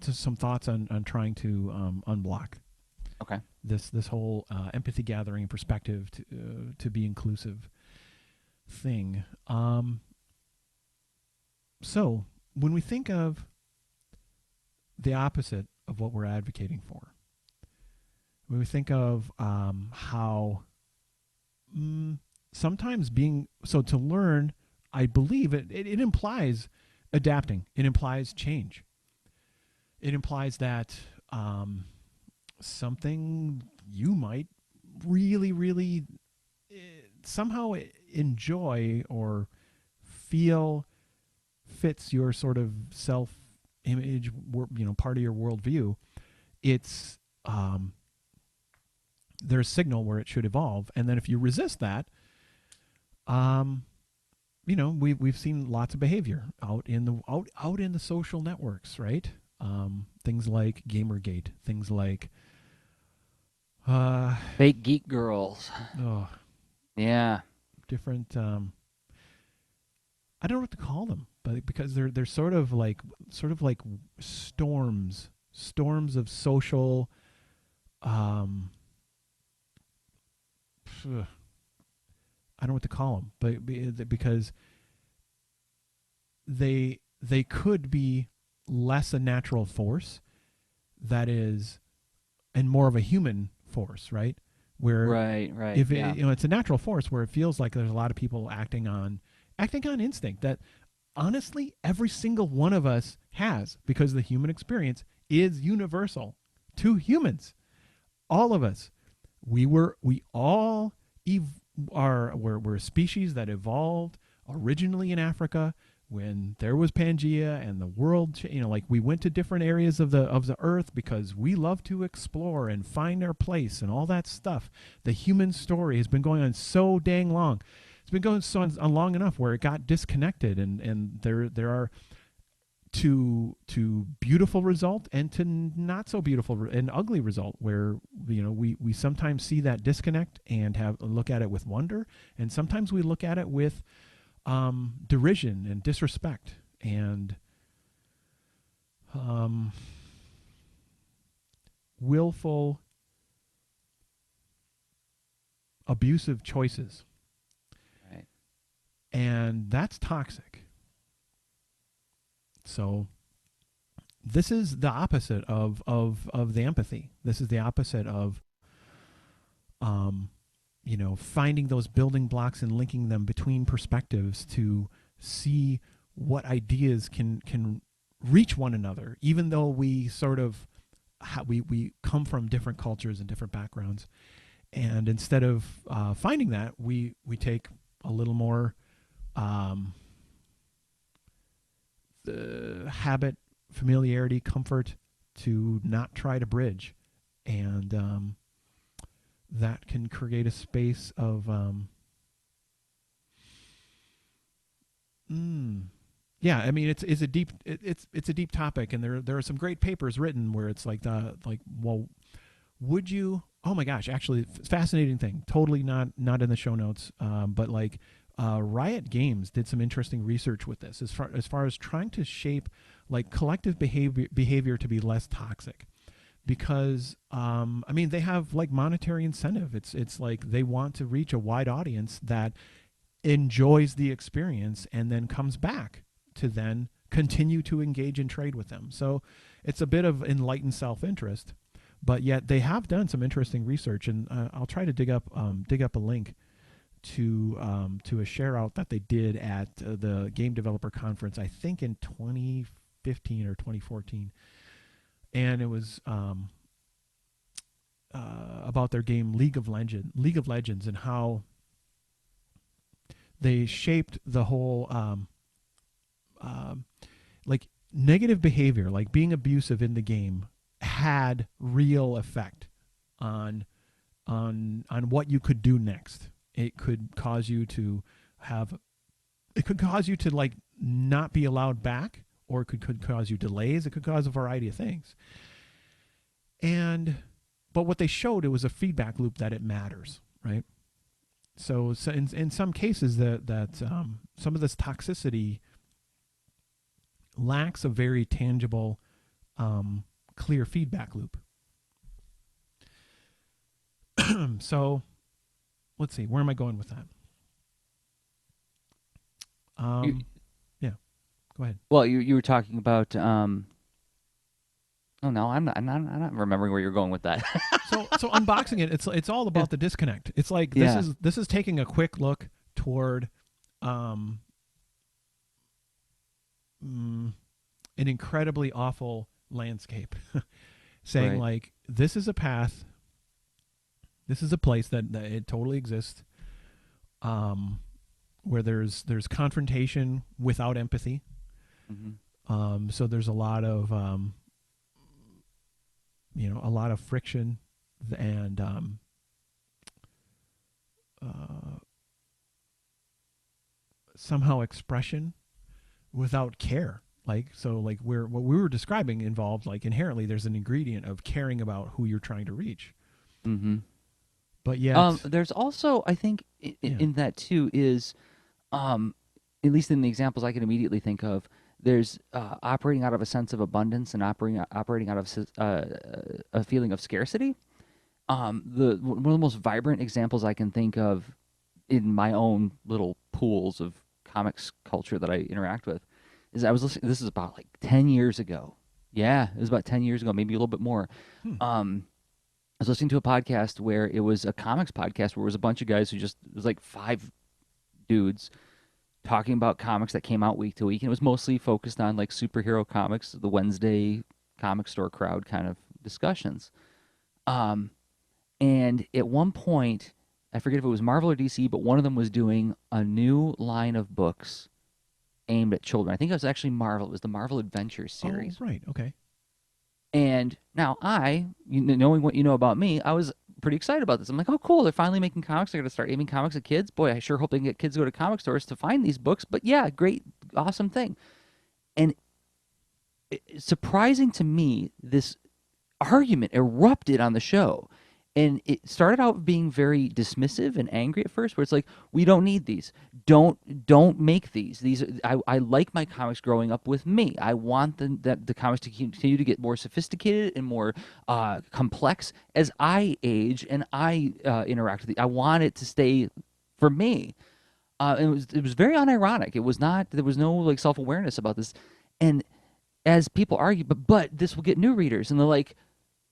just some thoughts on trying to unblock Okay. this whole empathy gathering perspective to be inclusive thing. So when we think of the opposite of what we're advocating for, when we think of how sometimes being so to learn, I believe it implies adapting. It implies change. It implies that something you might really, really somehow enjoy or feel fits your sort of self image, part of your worldview. It's there's a signal where it should evolve, and then if you resist that, um, we've seen lots of behavior out in the social networks, right? Things like Gamergate, things like uh, Fake geek girls. oh, Yeah. different. I don't know what to call them, but because they're sort of like storms of social. Um, I don't know what to call them, but because they could be less a natural force that is, and more of a human force, right? Where Right. Right. if Yeah. it's a natural force where it feels like there's a lot of people acting on instinct that honestly every single one of us has, because the human experience is universal to humans, all of us. We all we're a species that evolved originally in Africa when there was Pangea and the world, like we went to different areas of the earth because we love to explore and find our place and all that stuff. The human story has been going on so dang long. It's been going on long enough where it got disconnected, and there are to beautiful result and to not so beautiful and ugly result, where we sometimes see that disconnect and have look at it with wonder, and sometimes we look at it with derision and disrespect and willful abusive choices, Right. and that's toxic. So this is the opposite of the empathy. This is the opposite of um, finding those building blocks and linking them between perspectives to see what ideas can reach one another, even though we sort of we come from different cultures and different backgrounds. And instead of finding that, we take a little more habit, familiarity, comfort to not try to bridge, and that can create a space of yeah. I mean, it's a deep it's a deep topic, and there are some great papers written where it's well, would you? Oh my gosh, actually, fascinating thing. Totally not in the show notes, but like Riot Games did some interesting research with this as far as trying to shape like collective behavior to be less toxic, because I mean they have like monetary incentive. It's like they want to reach a wide audience that enjoys the experience and then comes back to then continue to engage and trade with them. So it's a bit of enlightened self-interest, but yet they have done some interesting research, and I'll try to dig up a link to a share out that they did at the Game Developer Conference, I think in 2015 or 2014, and it was about their game League of Legends, and how they shaped the whole um, like negative behavior, like being abusive in the game, had real effect on what you could do next. It could cause you to have it could cause you to like not be allowed back, or it could cause you delays. It could cause a variety of things. And but what they showed, it was a feedback loop that it matters, right? So in some cases that some of this toxicity lacks a very tangible, clear feedback loop. So let's see, where am I going with that? You, Yeah, go ahead. well, you were talking about. Oh no, I'm not remembering where you're going with that. So unboxing it, it's all Yeah. about the disconnect. It's like Yeah. this is taking a quick look toward um, mm, an incredibly awful landscape, saying Right. like this is a path, this is a place that it totally exists, um, where there's confrontation without empathy. Hmm. So there's a lot of a lot of friction and uh, somehow expression without care. Like so, like what we were describing involved like inherently there's an ingredient of caring about who you're trying to reach, Hmm. but yet, There's also, I think, yeah. in that too is, um, at least in the examples I can immediately think of, there's operating out of a sense of abundance and operating out of a feeling of scarcity. One of the most vibrant examples I can think of in my own little pools of comics culture that I interact with is I was listening. This is about like 10 years ago. Yeah, it was about 10 years ago, maybe a little bit more. Hmm. I was listening to a podcast where it was a comics podcast where it was a bunch of guys who just it was like five dudes talking about comics that came out week to week, and it was mostly focused on like superhero comics, the Wednesday comic store crowd kind of discussions. Um, and at one point, I forget if it was Marvel or DC, but one of them was doing a new line of books aimed at children. I think it was actually Marvel. It was the Marvel Adventures Oh, series. right. Okay. And now knowing what you know about me, I was pretty excited about this. I'm like, oh, cool. They're finally making comics. They're going to start aiming comics at kids. Boy, I sure hope they can get kids to go to comic stores to find these books. But yeah, great, awesome thing. And surprising to me, this argument erupted on the show. And it started out being very dismissive and angry at first, where it's like, we don't need these. Don't make these. I like my comics growing up with me. I want the comics to continue to get more sophisticated and more complex as I age and I interact with it. I want it to stay for me. It was very unironic. It was not. There was no like self awareness about this. And as people argue, but this will get new readers, and they're like,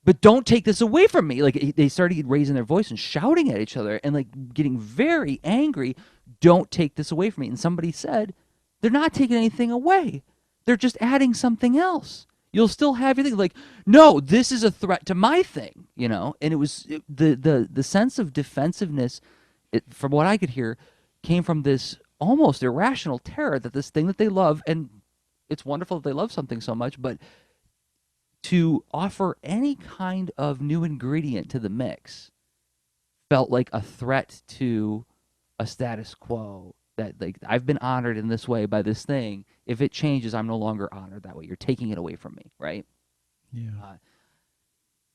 but don't take this away from me. Like they started raising their voice and shouting at each other and like getting very angry. Don't take this away from me. And somebody said, they're not taking anything away. They're just adding something else. You'll still have your thing. Like, no, this is a threat to my thing, you know? And the sense of defensiveness, from what I could hear, came from this almost irrational terror that this thing that they love, and it's wonderful that they love something so much, but to offer any kind of new ingredient to the mix felt like a threat to a status quo, that like I've been honored in this way by this thing. If it changes, I'm no longer honored that way. You're taking it away from me, right? Yeah. Uh,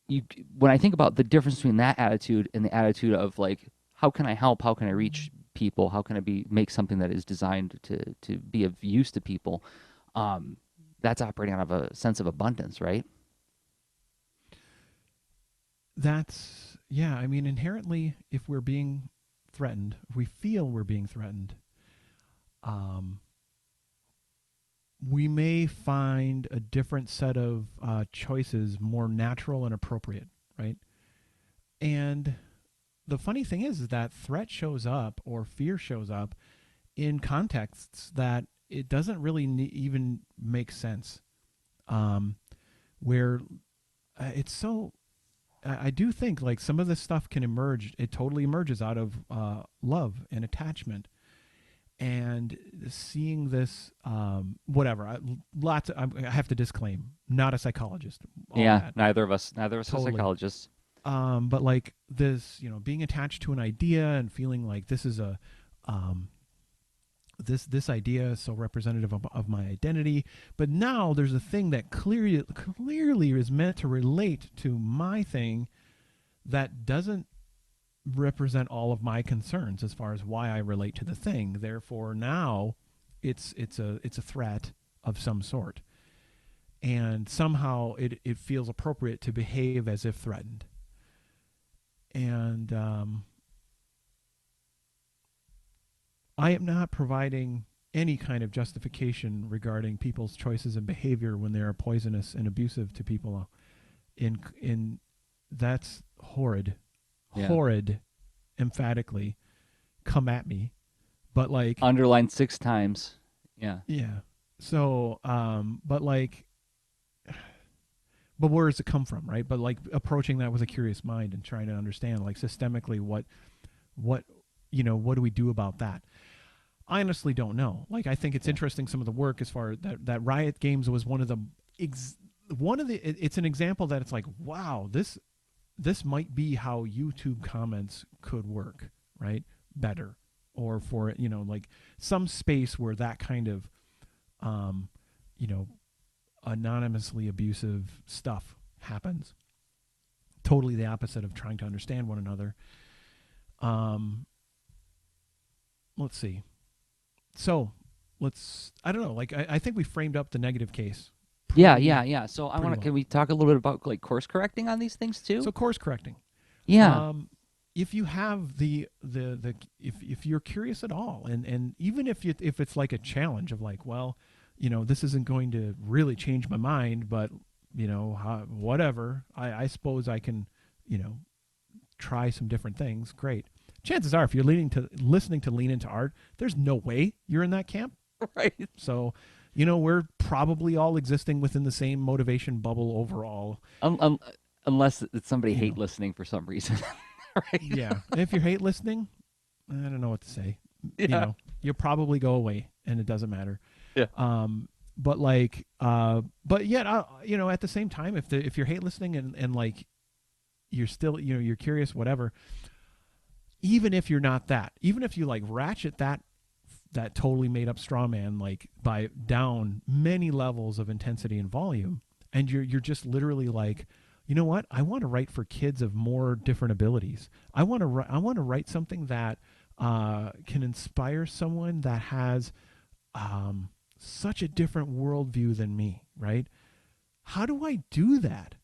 you When I think about the difference between that attitude and the attitude of like, how can I help? How can I reach people? How can I make something that is designed to be of use to people? Um, that's operating out of a sense of abundance, right? That's yeah. I mean, inherently, if we're being threatened, if we feel we're being threatened, um, we may find a different set of choices more natural and appropriate, right? And the funny thing is that threat shows up or fear shows up in contexts that it doesn't really even make sense. Um, where it's so I do think like some of this stuff can emerge. It totally emerges out of love and attachment, and seeing this, whatever. I have to disclaim, not a psychologist. All Yeah, that neither of us are totally. psychologists. But like this, being attached to an idea and feeling like this is a um, this idea is so representative of my identity. But now there's a thing that clearly is meant to relate to my thing that doesn't represent all of my concerns as far as why I relate to the thing. Therefore, now it's a threat of some sort, and somehow it feels appropriate to behave as if threatened. And I am not providing any kind of justification regarding people's choices and behavior when they are poisonous and abusive to people. In That's horrid, Yeah. horrid, emphatically. Come at me, but like, Underlined 6 times. Yeah. yeah. So, but like, but where does it come from, right? But like approaching that with a curious mind and trying to understand, like systemically, what what do we do about that? I honestly don't know. Like, I think it's Yeah. interesting some of the work as far as that Riot Games was one of the it's an example that it's like, wow, this might be how YouTube comments could work, right? Better, or for like some space where that kind of um you know anonymously abusive stuff happens. Totally the opposite of trying to understand one another. Um let's see. So I don't know, like I think we framed up the negative case Yeah, pretty yeah, yeah. So I pretty want to. Can well. we talk a little bit about like course correcting on these things too? So course correcting. Yeah. Um if you have the if you're curious at all, and even if it's like a challenge of like, well, this isn't going to really change my mind, but whatever, I suppose I can you know try some different things. Great. Chances are, if you're listening to Lean Into Art, there's no way you're in that camp. Right. So, we're probably all existing within the same motivation bubble overall. Um, um, unless it's somebody You hate know, listening for some reason. Right. yeah. If you hate listening, I don't know what to say. Yeah. You'll probably go away, and it doesn't matter. Yeah. But like, but yet, at the same time, if you're hate listening and like you're still, you're curious, whatever. Even if you're not that, even if you like ratchet that totally made up straw man like by down many levels of intensity and volume, and you're just literally like, you know what, I want to write for kids of more different abilities. I want to write something that can inspire someone that has such a different worldview than me, right? How do I do that?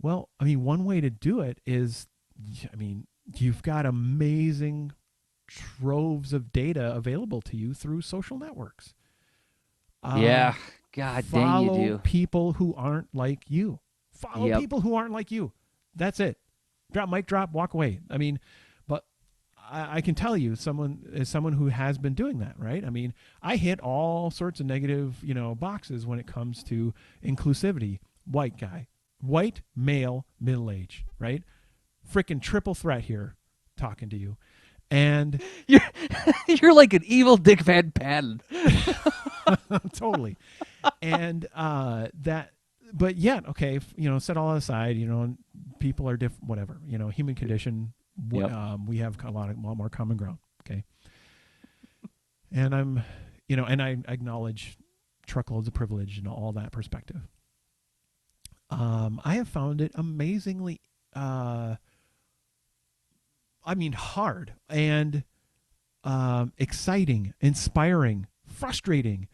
Well, I mean, one way to do it is, I mean, you've got amazing troves of data available to you through social networks. Yeah. Um, God dang, you Follow do. people who aren't like you. Follow Yep. people who aren't like you. That's it. Mic drop, walk away. I mean, but I can tell you, someone who has been doing that, right? I mean, I hit all sorts of negative, boxes when it comes to inclusivity. White guy, white male, middle age, right? Freaking triple threat here, talking to you, and You're you're like an evil Dick Van Patten. totally, and that. But yet, okay, set all that aside. People are different. Whatever. Human condition. Yep. We have a lot more common ground. Okay, and and I acknowledge truckloads of privilege and all that perspective. I have found it amazingly, hard and exciting, inspiring, frustrating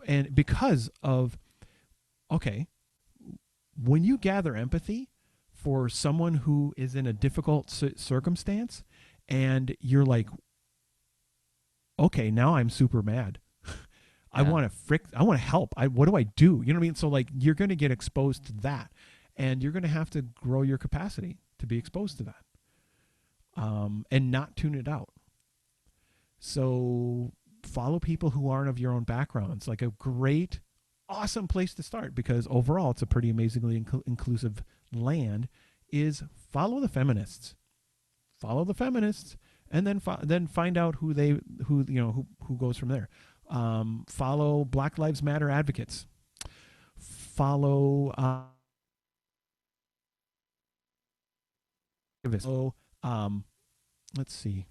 and because of, okay, when you gather empathy for someone who is in a difficult circumstance, and you're like, okay, now I'm super mad. I Yeah. want to help. What do I do? You know what I mean? So like, you're going to get exposed to that, and you're going to have to grow your capacity to be exposed to that, and not tune it out. So follow people who aren't of your own backgrounds. Like a great, awesome place to start, because overall it's a pretty amazingly inclusive land, is follow the feminists. Follow the feminists, and then find out who goes from there. Follow Black Lives Matter advocates. Follow activists. So, let's see,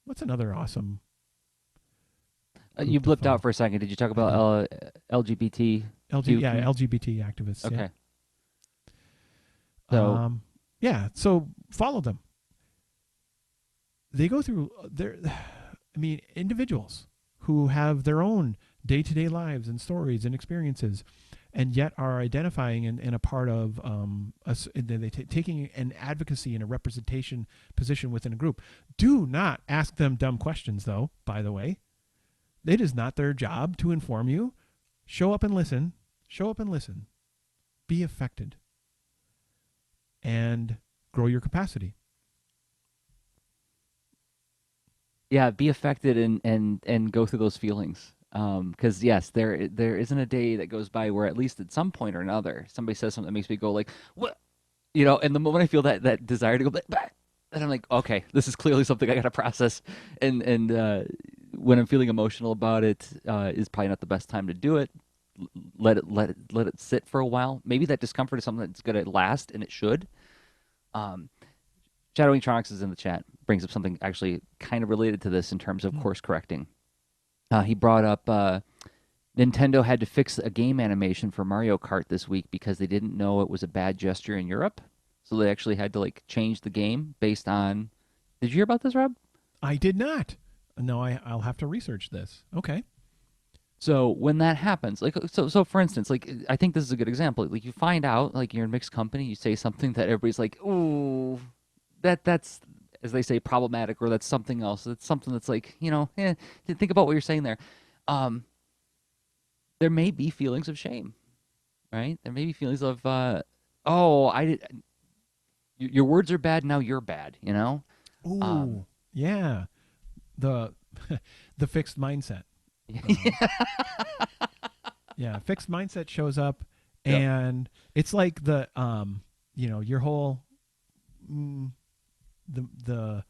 what's another awesome You group to blipped out follow? for a second. Did you talk I did. about LGBT? LGBT activists. Yeah. Okay. So Yeah. So follow them. They go through their, I mean, individuals who have their own day-to-day lives and stories and experiences, and yet are identifying in a part of taking an advocacy and a representation position within a group. Do not ask them dumb questions, though. By the way, it is not their job to inform you. Show up and listen. Show up and listen. Be affected, and grow your capacity. yeah, be affected and go through those feelings. Because yes, there isn't a day that goes by where at least at some point or another somebody says something that makes me go like, what, and the moment I feel that desire to go back, and I'm like, okay, this is clearly something I got to process, and when I'm feeling emotional about it, is probably not the best time to do it. Let it sit for a while. Maybe that discomfort is something that's gonna last, and it should. Um, Shadowing Tronics is in the chat. Brings up something actually kind of related to this in terms of Mm. course correcting. He brought up Nintendo had to fix a game animation for Mario Kart this week because they didn't know it was a bad gesture in Europe. So they actually had to like change the game based on. Did you hear about this, Rob? I did not. No, I'll have to research this. Okay. So when that happens, like so for instance, like I think this is a good example. Like you find out, like you're in mixed company, you say something that everybody's like, "Ooh, that's as they say problematic," or that's something else. That's something that's like, think about what you're saying there. Um, there may be feelings of shame, right? There may be feelings of, oh, I did, your words are bad, now you're bad, Um, Ooh, yeah. The the fixed mindset. Um, yeah. yeah, fixed mindset shows up, Yep. and it's like your whole mm, the the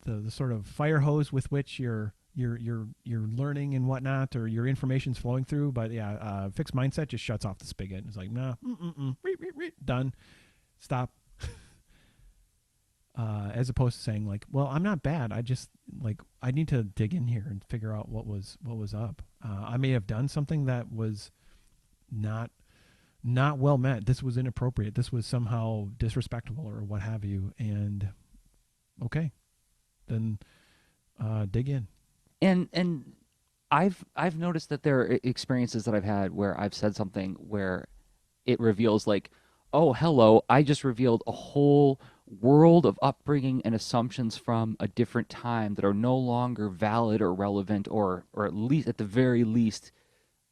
the sort of fire hose with which you're learning and whatnot, or your information's flowing through. But yeah, fixed mindset just shuts off the spigot. It's like, nah, done, stop. As opposed to saying like, well, I'm not bad. I just like I need to dig in here and figure out what was up. I may have done something that was not well meant. This was inappropriate. This was somehow disrespectful or what have you. And okay, then dig in. And I've noticed that there are experiences that I've had where I've said something where it reveals like, oh, hello, I just revealed a whole world of upbringing and assumptions from a different time that are no longer valid or relevant, or at the very least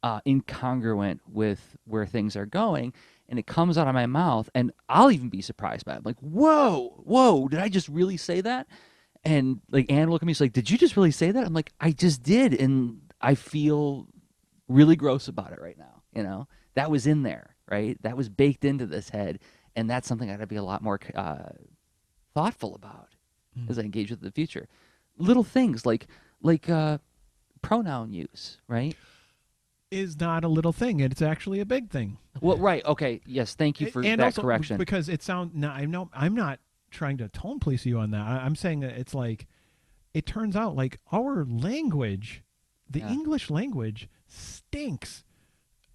incongruent with where things are going. And it comes out of my mouth, and I'll even be surprised by it. I'm like, whoa, did I just really say that? And like Anne will look at me, she's like, did you just really say that? I'm like, I just did, and I feel really gross about it right now. That was in there, right? That was baked into this head, and that's something I got to be a lot more thoughtful about Mm. as I engage with the future. Little things like pronoun use, right? Is not a little thing. It's actually a big thing. Well, right, okay, yes, thank you for And that also correction. because it sounds. No, I'm not trying to tone police you on that. I'm saying that it's like it turns out like our language, the Yeah, English language, stinks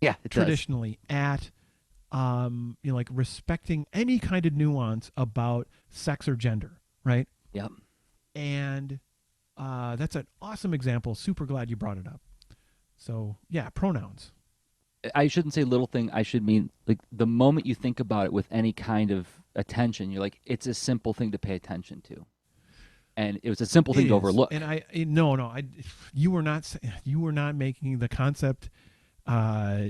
yeah, it does. traditionally at like respecting any kind of nuance about sex or gender, right? Yep. And that's an awesome example. Super glad you brought it up. So yeah, pronouns. I shouldn't say little thing. I should mean like the moment you think about it with any kind of attention, you're like, it's a simple thing to pay attention to, and it was a simple It thing to is, and overlook. no, you were not making the concept. Uh,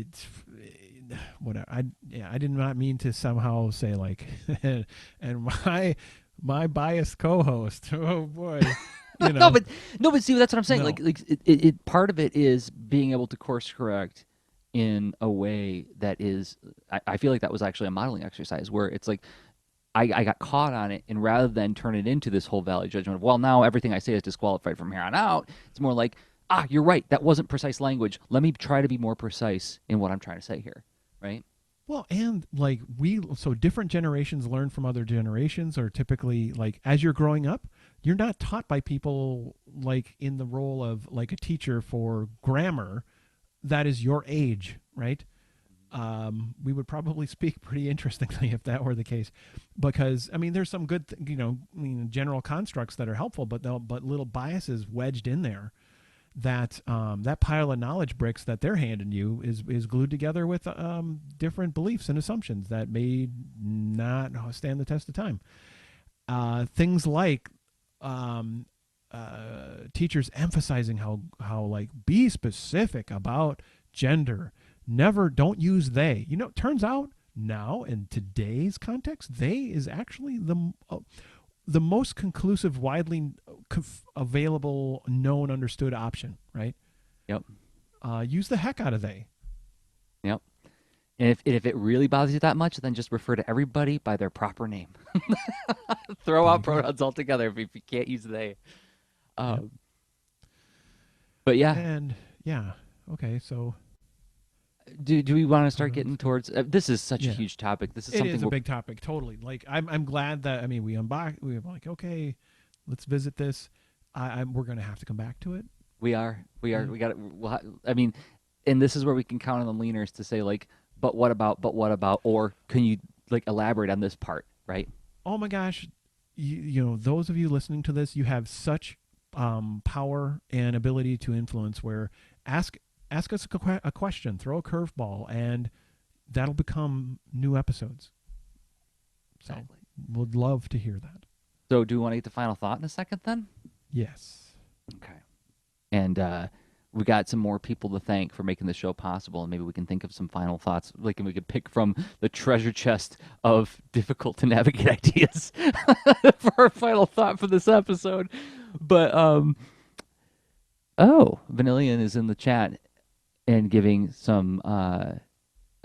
whatever. I did not mean to somehow say like, and my biased co-host. Oh boy, you no, know, but no, but see, that's what I'm saying. no, Like it part of it is being able to course correct in a way that is. I feel like that was actually a modeling exercise where it's like I got caught on it, and rather than turn it into this whole value judgment of, well, now everything I say is disqualified from here on out, it's more like, you're right, that wasn't precise language. Let me try to be more precise in what I'm trying to say here, right? Well, and like so different generations learn from other generations, or typically like as you're growing up, you're not taught by people like in the role of like a teacher for grammar that is your age, right? We would probably speak pretty interestingly if that were the case, because I mean, there's some good, I mean, general constructs that are helpful, but little biases wedged in there that that pile of knowledge bricks that they're handing you is glued together with different beliefs and assumptions that may not stand the test of time. Things like um, teachers emphasizing how like be specific about gender. Never don't use they. Turns out now in today's context, they is actually the most conclusive, widely available, known, understood option, right? Yep. Use the heck out of they. Yep. And if it really bothers you that much, then just refer to everybody by their proper name. Throw There out you go. pronouns altogether if you can't use they. Yep. Um, but yeah, And yeah, okay, so do we want to start pronouns. getting towards? This is such a Yeah, huge topic. This is it something is a big topic, totally. Like I'm glad that we unbox. We were like, okay, let's visit this. We're gonna have to come back to it. we are Yeah. we got to. Well, I mean, and this is where we can count on the leaners to say like, but what about, or can you like elaborate on this part, right? Oh my gosh, those of you listening to this, you have such power and ability to influence. Where ask ask us a question, throw a curveball, and that'll become new episodes. So Exactly. would love to hear that. So do we want to get the final thought in a second then? Yes. Okay. And we got some more people to thank for making the show possible, and maybe we can think of some final thoughts, like, and we could pick from the treasure chest of difficult to navigate ideas for our final thought for this episode. But oh, Vanillion is in the chat and giving some.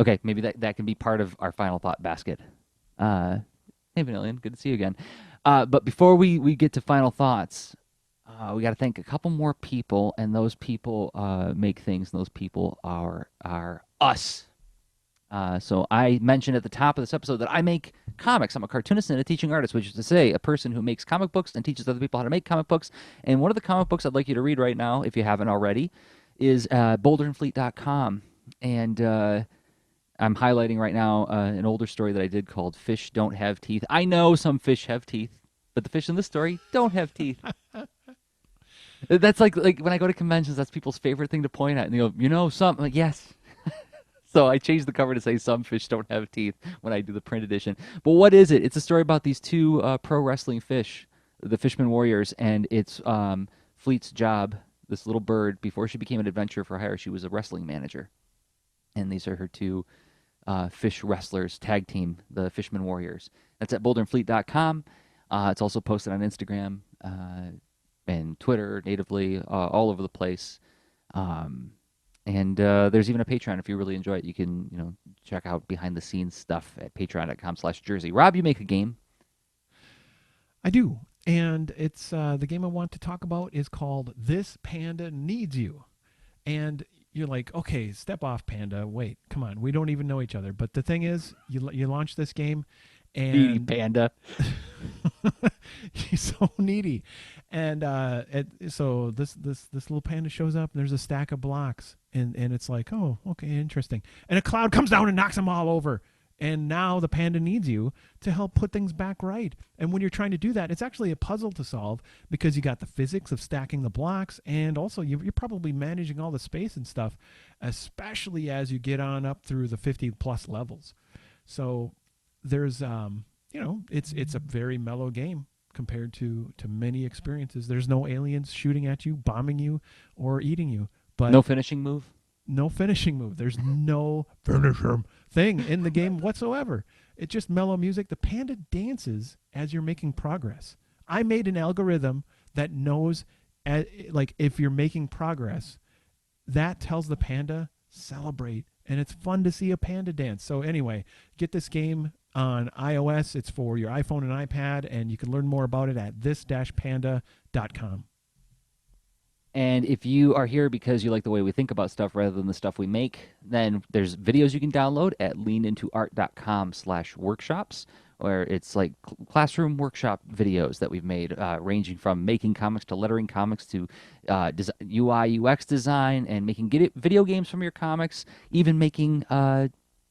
Okay, maybe that can be part of our final thought basket. Uh, hey, Vanillion, good to see you again. But before we get to final thoughts, we got to thank a couple more people, and those people make things, and those people are us. So I mentioned at the top of this episode that I make comics. I'm a cartoonist and a teaching artist, which is to say a person who makes comic books and teaches other people how to make comic books. And one of the comic books I'd like you to read right now, if you haven't already, is boulderandfleet.com. And I'm highlighting right now an older story that I did called Fish Don't Have Teeth. I know some fish have teeth, but the fish in this story don't have teeth. That's like when I go to conventions, that's people's favorite thing to point at. And they go, something. I'm like, yes. So I changed the cover to say some fish don't have teeth when I do the print edition. But what is it? It's a story about these two pro wrestling fish, the Fishman Warriors, and it's Fleet's job, this little bird, before she became an adventurer for hire, she was a wrestling manager. And these are her two fish wrestlers tag team, the Fishman Warriors. That's at boulderandfleet.com. It's also posted on Instagram and Twitter natively, all over the place. And there's even a Patreon if you really enjoy it. You can, check out behind the scenes stuff at patreon.com/Jersey. Rob, you make a game. I do. And it's the game I want to talk about is called This Panda Needs You. And you're like, okay, step off, Panda. Wait, come on. We don't even know each other. But the thing is, you launch this game Needy and panda. he's so needy. And so this little panda shows up and there's a stack of blocks. And it's like, oh, okay, interesting. And a cloud comes down and knocks them all over. And now the panda needs you to help put things back right. And when you're trying to do that, it's actually a puzzle to solve because you got the physics of stacking the blocks, and also you're probably managing all the space and stuff, especially as you get on up through the 50 plus levels. So there's, it's a very mellow game compared to many experiences. There's no aliens shooting at you, bombing you, or eating you. But No finishing move. no finishing move. There's no finisher thing in the game whatsoever. It's just mellow music. The panda dances as you're making progress. I made an algorithm that knows, like, if you're making progress, that tells the panda celebrate, and it's fun to see a panda dance. So anyway, get this game. On iOS, it's for your iPhone and iPad, and you can learn more about it at this-panda.com. And if you are here because you like the way we think about stuff rather than the stuff we make, then there's videos you can download at leanintoart.com/workshops, where it's like classroom workshop videos that we've made, ranging from making comics to lettering comics to UI UX design and making video games from your comics, even making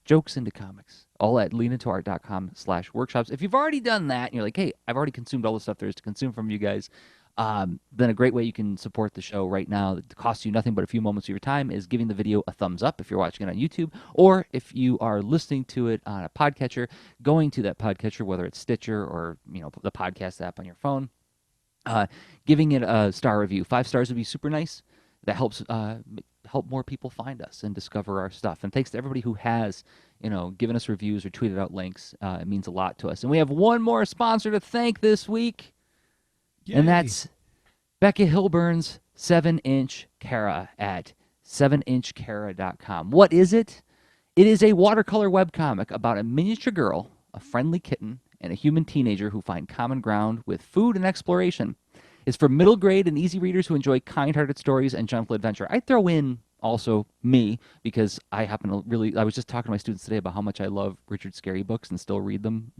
jokes into comics. All at leanintoart.com/workshops. If you've already done that and you're like, hey, I've already consumed all the stuff there is to consume from you guys, then a great way you can support the show right now that costs you nothing but a few moments of your time is giving the video a thumbs up if you're watching it on YouTube, or if you are listening to it on a podcatcher, going to that podcatcher, whether it's Stitcher or the podcast app on your phone, uh, giving it a star review. 5 stars would be super nice. That helps help more people find us and discover our stuff. And thanks to everybody who has given us reviews or tweeted out links. It means a lot to us. And we have one more sponsor to thank this week. And Yay. that's Becca Hilburn's 7-inch Kara at 7inchkara.com. What is it? It is a watercolor webcomic about a miniature girl, a friendly kitten, and a human teenager who find common ground with food and exploration. It's for middle grade and easy readers who enjoy kind-hearted stories and gentle adventure. I throw in also me because I was just talking to my students today about how much I love Richard Scarry books and still read them,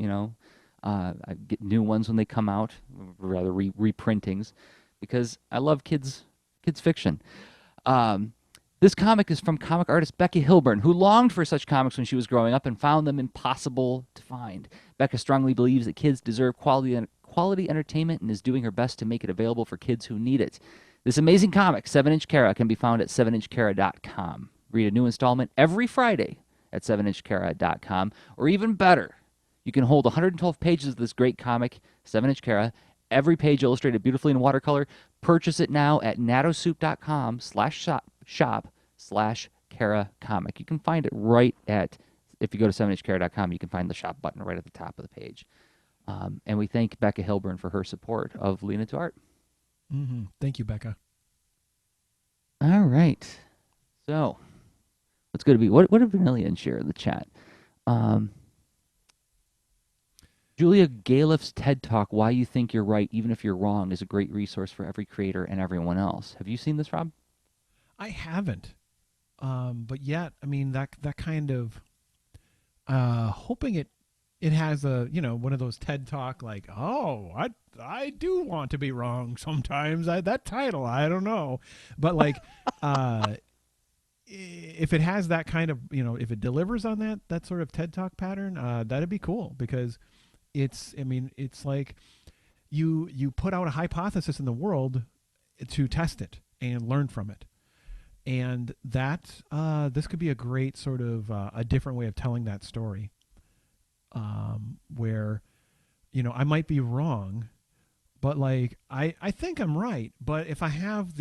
I get new ones when they come out, rather reprintings, because I love kids fiction. Um, this comic is from comic artist Becca Hilburn, who longed for such comics when she was growing up and found them impossible to find. Becca strongly believes that kids deserve quality entertainment and is doing her best to make it available for kids who need it. This amazing comic, 7-inch Kara, can be found at 7inchkara.com. Read a new installment every Friday at 7inchkara.com, or even better, you can hold 112 pages of this great comic, 7-inch Kara, every page illustrated beautifully in watercolor. Purchase it now at natosoup.com/shop/Kara comic. You can find it right at, if you go to 7inchkara.com, you can find the shop button right at the top of the page. And we thank Becca Hilburn for her support of Lean Into Art. Thank you, Becca. All right. So, what's going to be, what did Vanillian share in the chat? Julia Galef's TED Talk, Why You Think You're Right, Even If You're Wrong, is a great resource for every creator and everyone else. Have you seen this, Rob? I haven't. But yet, I mean, that kind of hoping it has a one of those TED Talk like, oh, I do want to be wrong sometimes. That title, I don't know, but like if it has that kind of if it delivers on that sort of TED Talk pattern, that'd be cool, because it's like you put out a hypothesis in the world to test it and learn from it. And that this could be a great sort of a different way of telling that story, where I might be wrong, but like I think I'm right. But if I have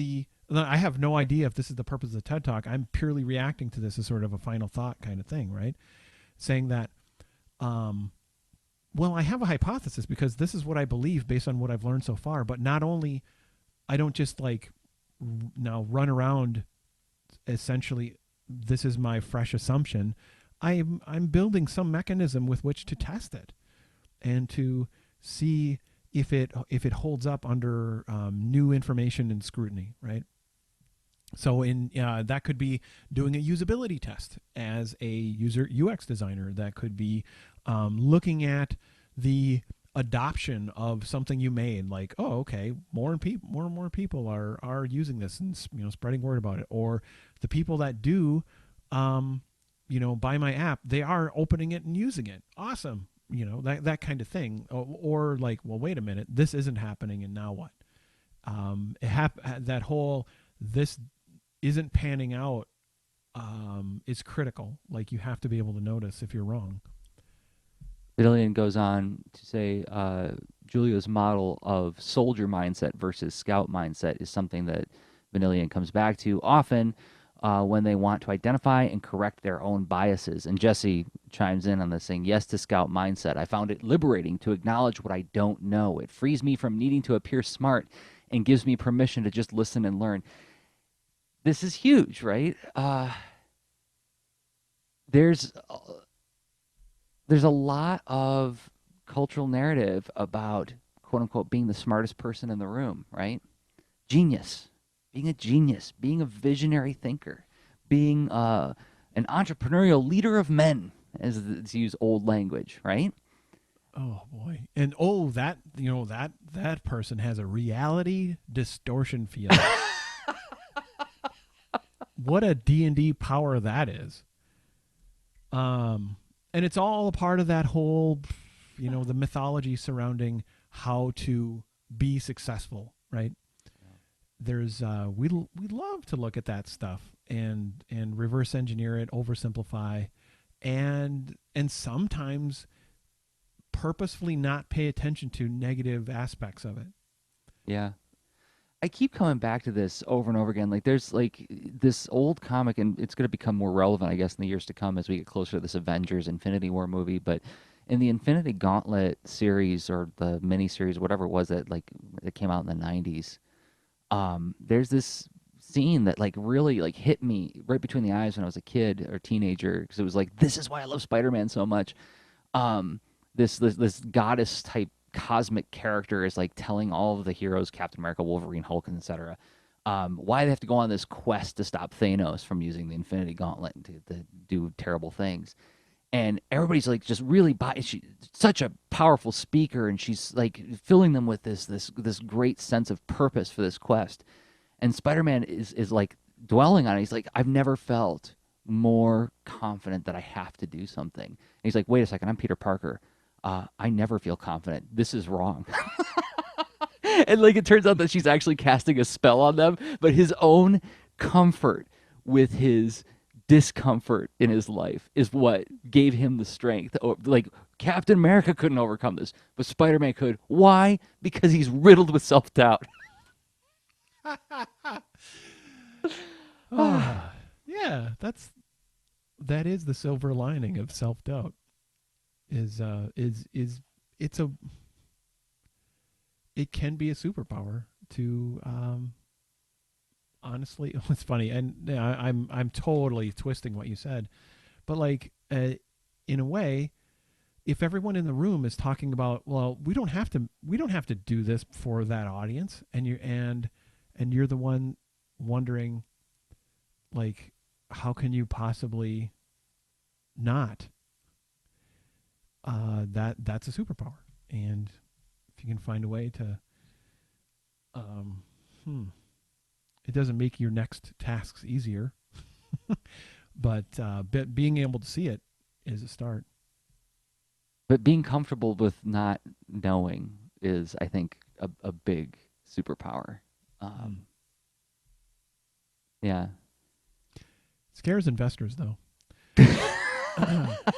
no idea if this is the purpose of the TED Talk. I'm purely reacting to this as sort of a final thought kind of thing, right? Saying that, well, I have a hypothesis because this is what I believe based on what I've learned so far. But not only, I don't just like now run around essentially, this is my fresh assumption. I'm building some mechanism with which to test it and to see if it holds up under new information and scrutiny, right? So that could be doing a usability test as a user UX designer. That could be looking at the adoption of something you made, like, oh, okay, more and more people are using this and spreading word about it, or the people that do buy my app, they are opening it and using it. Awesome. That kind of thing. Or like, well, wait a minute, this isn't happening, and now what? That whole this isn't panning out is critical. Like, you have to be able to notice if you're wrong. Vanillian goes on to say Julia's model of soldier mindset versus scout mindset is something that Vanillian comes back to often when they want to identify and correct their own biases. And Jesse chimes in on this, saying, yes to scout mindset. I found it liberating to acknowledge what I don't know. It frees me from needing to appear smart and gives me permission to just listen and learn. This is huge, right? There's there's a lot of cultural narrative about quote unquote being the smartest person in the room, right? Genius, being a genius, being a visionary thinker, being an entrepreneurial leader of men, as to use old language, right? Oh boy. And that that person has a reality distortion field. What a D&D power that is. And it's all a part of that whole, the mythology surrounding how to be successful, right? There's we love to look at that stuff and reverse engineer it, oversimplify, and sometimes purposefully not pay attention to negative aspects of it. Yeah. I keep coming back to this over and over again. Like there's like this old comic, and it's going to become more relevant, I guess, in the years to come as we get closer to this Avengers Infinity War movie. But in the Infinity Gauntlet series or the mini series, whatever it was that came out in the '90s, there's this scene that like really like hit me right between the eyes when I was a kid or teenager because it was like this is why I love Spider-Man so much. Um, this goddess type cosmic character is like telling all of the heroes, Captain America, Wolverine, Hulk, etc., why they have to go on this quest to stop Thanos from using the Infinity Gauntlet to do terrible things. And everybody's like just really she's such a powerful speaker, and she's like filling them with this great sense of purpose for this quest. And Spider-Man is like dwelling on it. He's like, I've never felt more confident that I have to do something. And he's like, wait a second, I'm Peter Parker. I never feel confident. This is wrong. And like it turns out that she's actually casting a spell on them, but his own comfort with his discomfort in his life is what gave him the strength. Like Captain America couldn't overcome this, but Spider-Man could. Why? Because he's riddled with self-doubt. Yeah, that is the silver lining of self-doubt. Is it's a it can be a superpower to honestly. It's funny, and I'm totally twisting what you said, but like in a way, if everyone in the room is talking about, well, we don't have to do this for that audience, and you're the one wondering, like, how can you possibly not? That's a superpower, and if you can find a way to, um, it doesn't make your next tasks easier, but being able to see it is a start. But being comfortable with not knowing is, I think, a big superpower. Mm. Um, yeah. Scares investors though.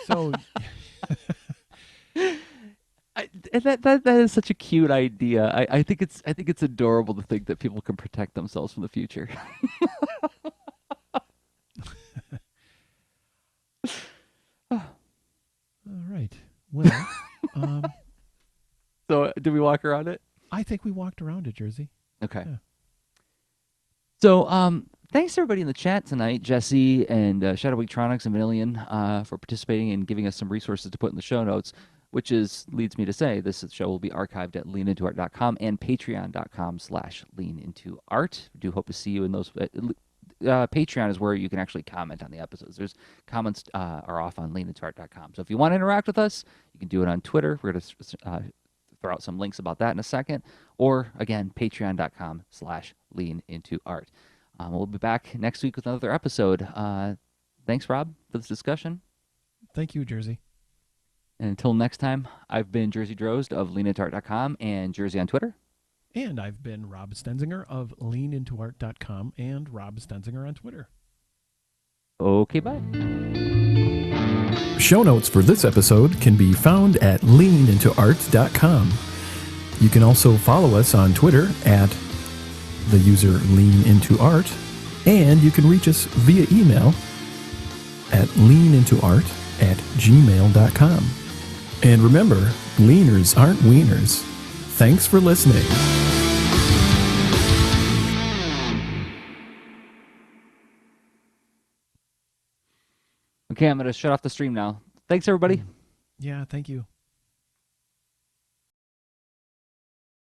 So And that is such a cute idea. I think it's adorable to think that people can protect themselves from the future. all right, well, um, So, do we walk around it? I think we walked around it, Jersey. Okay. Yeah. So, thanks everybody in the chat tonight, Jesse and Shadow Weektronics and Vanillion, for participating and giving us some resources to put in the show notes, which leads me to say this show will be archived at leanintoart.com and patreon.com/leanintoart. We do hope to see you in those. Patreon is where you can actually comment on the episodes. There's comments are off on leanintoart.com. So if you want to interact with us, you can do it on Twitter. We're going to throw out some links about that in a second. Or, again, patreon.com/leanintoart. We'll be back next week with another episode. Thanks, Rob, for this discussion. Thank you, Jersey. And until next time, I've been Jerzy Drozd of leanintoart.com and Jerzy on Twitter. And I've been Rob Stenzinger of leanintoart.com and Rob Stenzinger on Twitter. Okay, bye. Show notes for this episode can be found at leanintoart.com. You can also follow us on Twitter at the user leanintoart, and you can reach us via email at leanintoart@gmail.com. And remember, leaners aren't wieners. Thanks for listening. Okay, I'm going to shut off the stream now. Thanks, everybody. Yeah, thank you.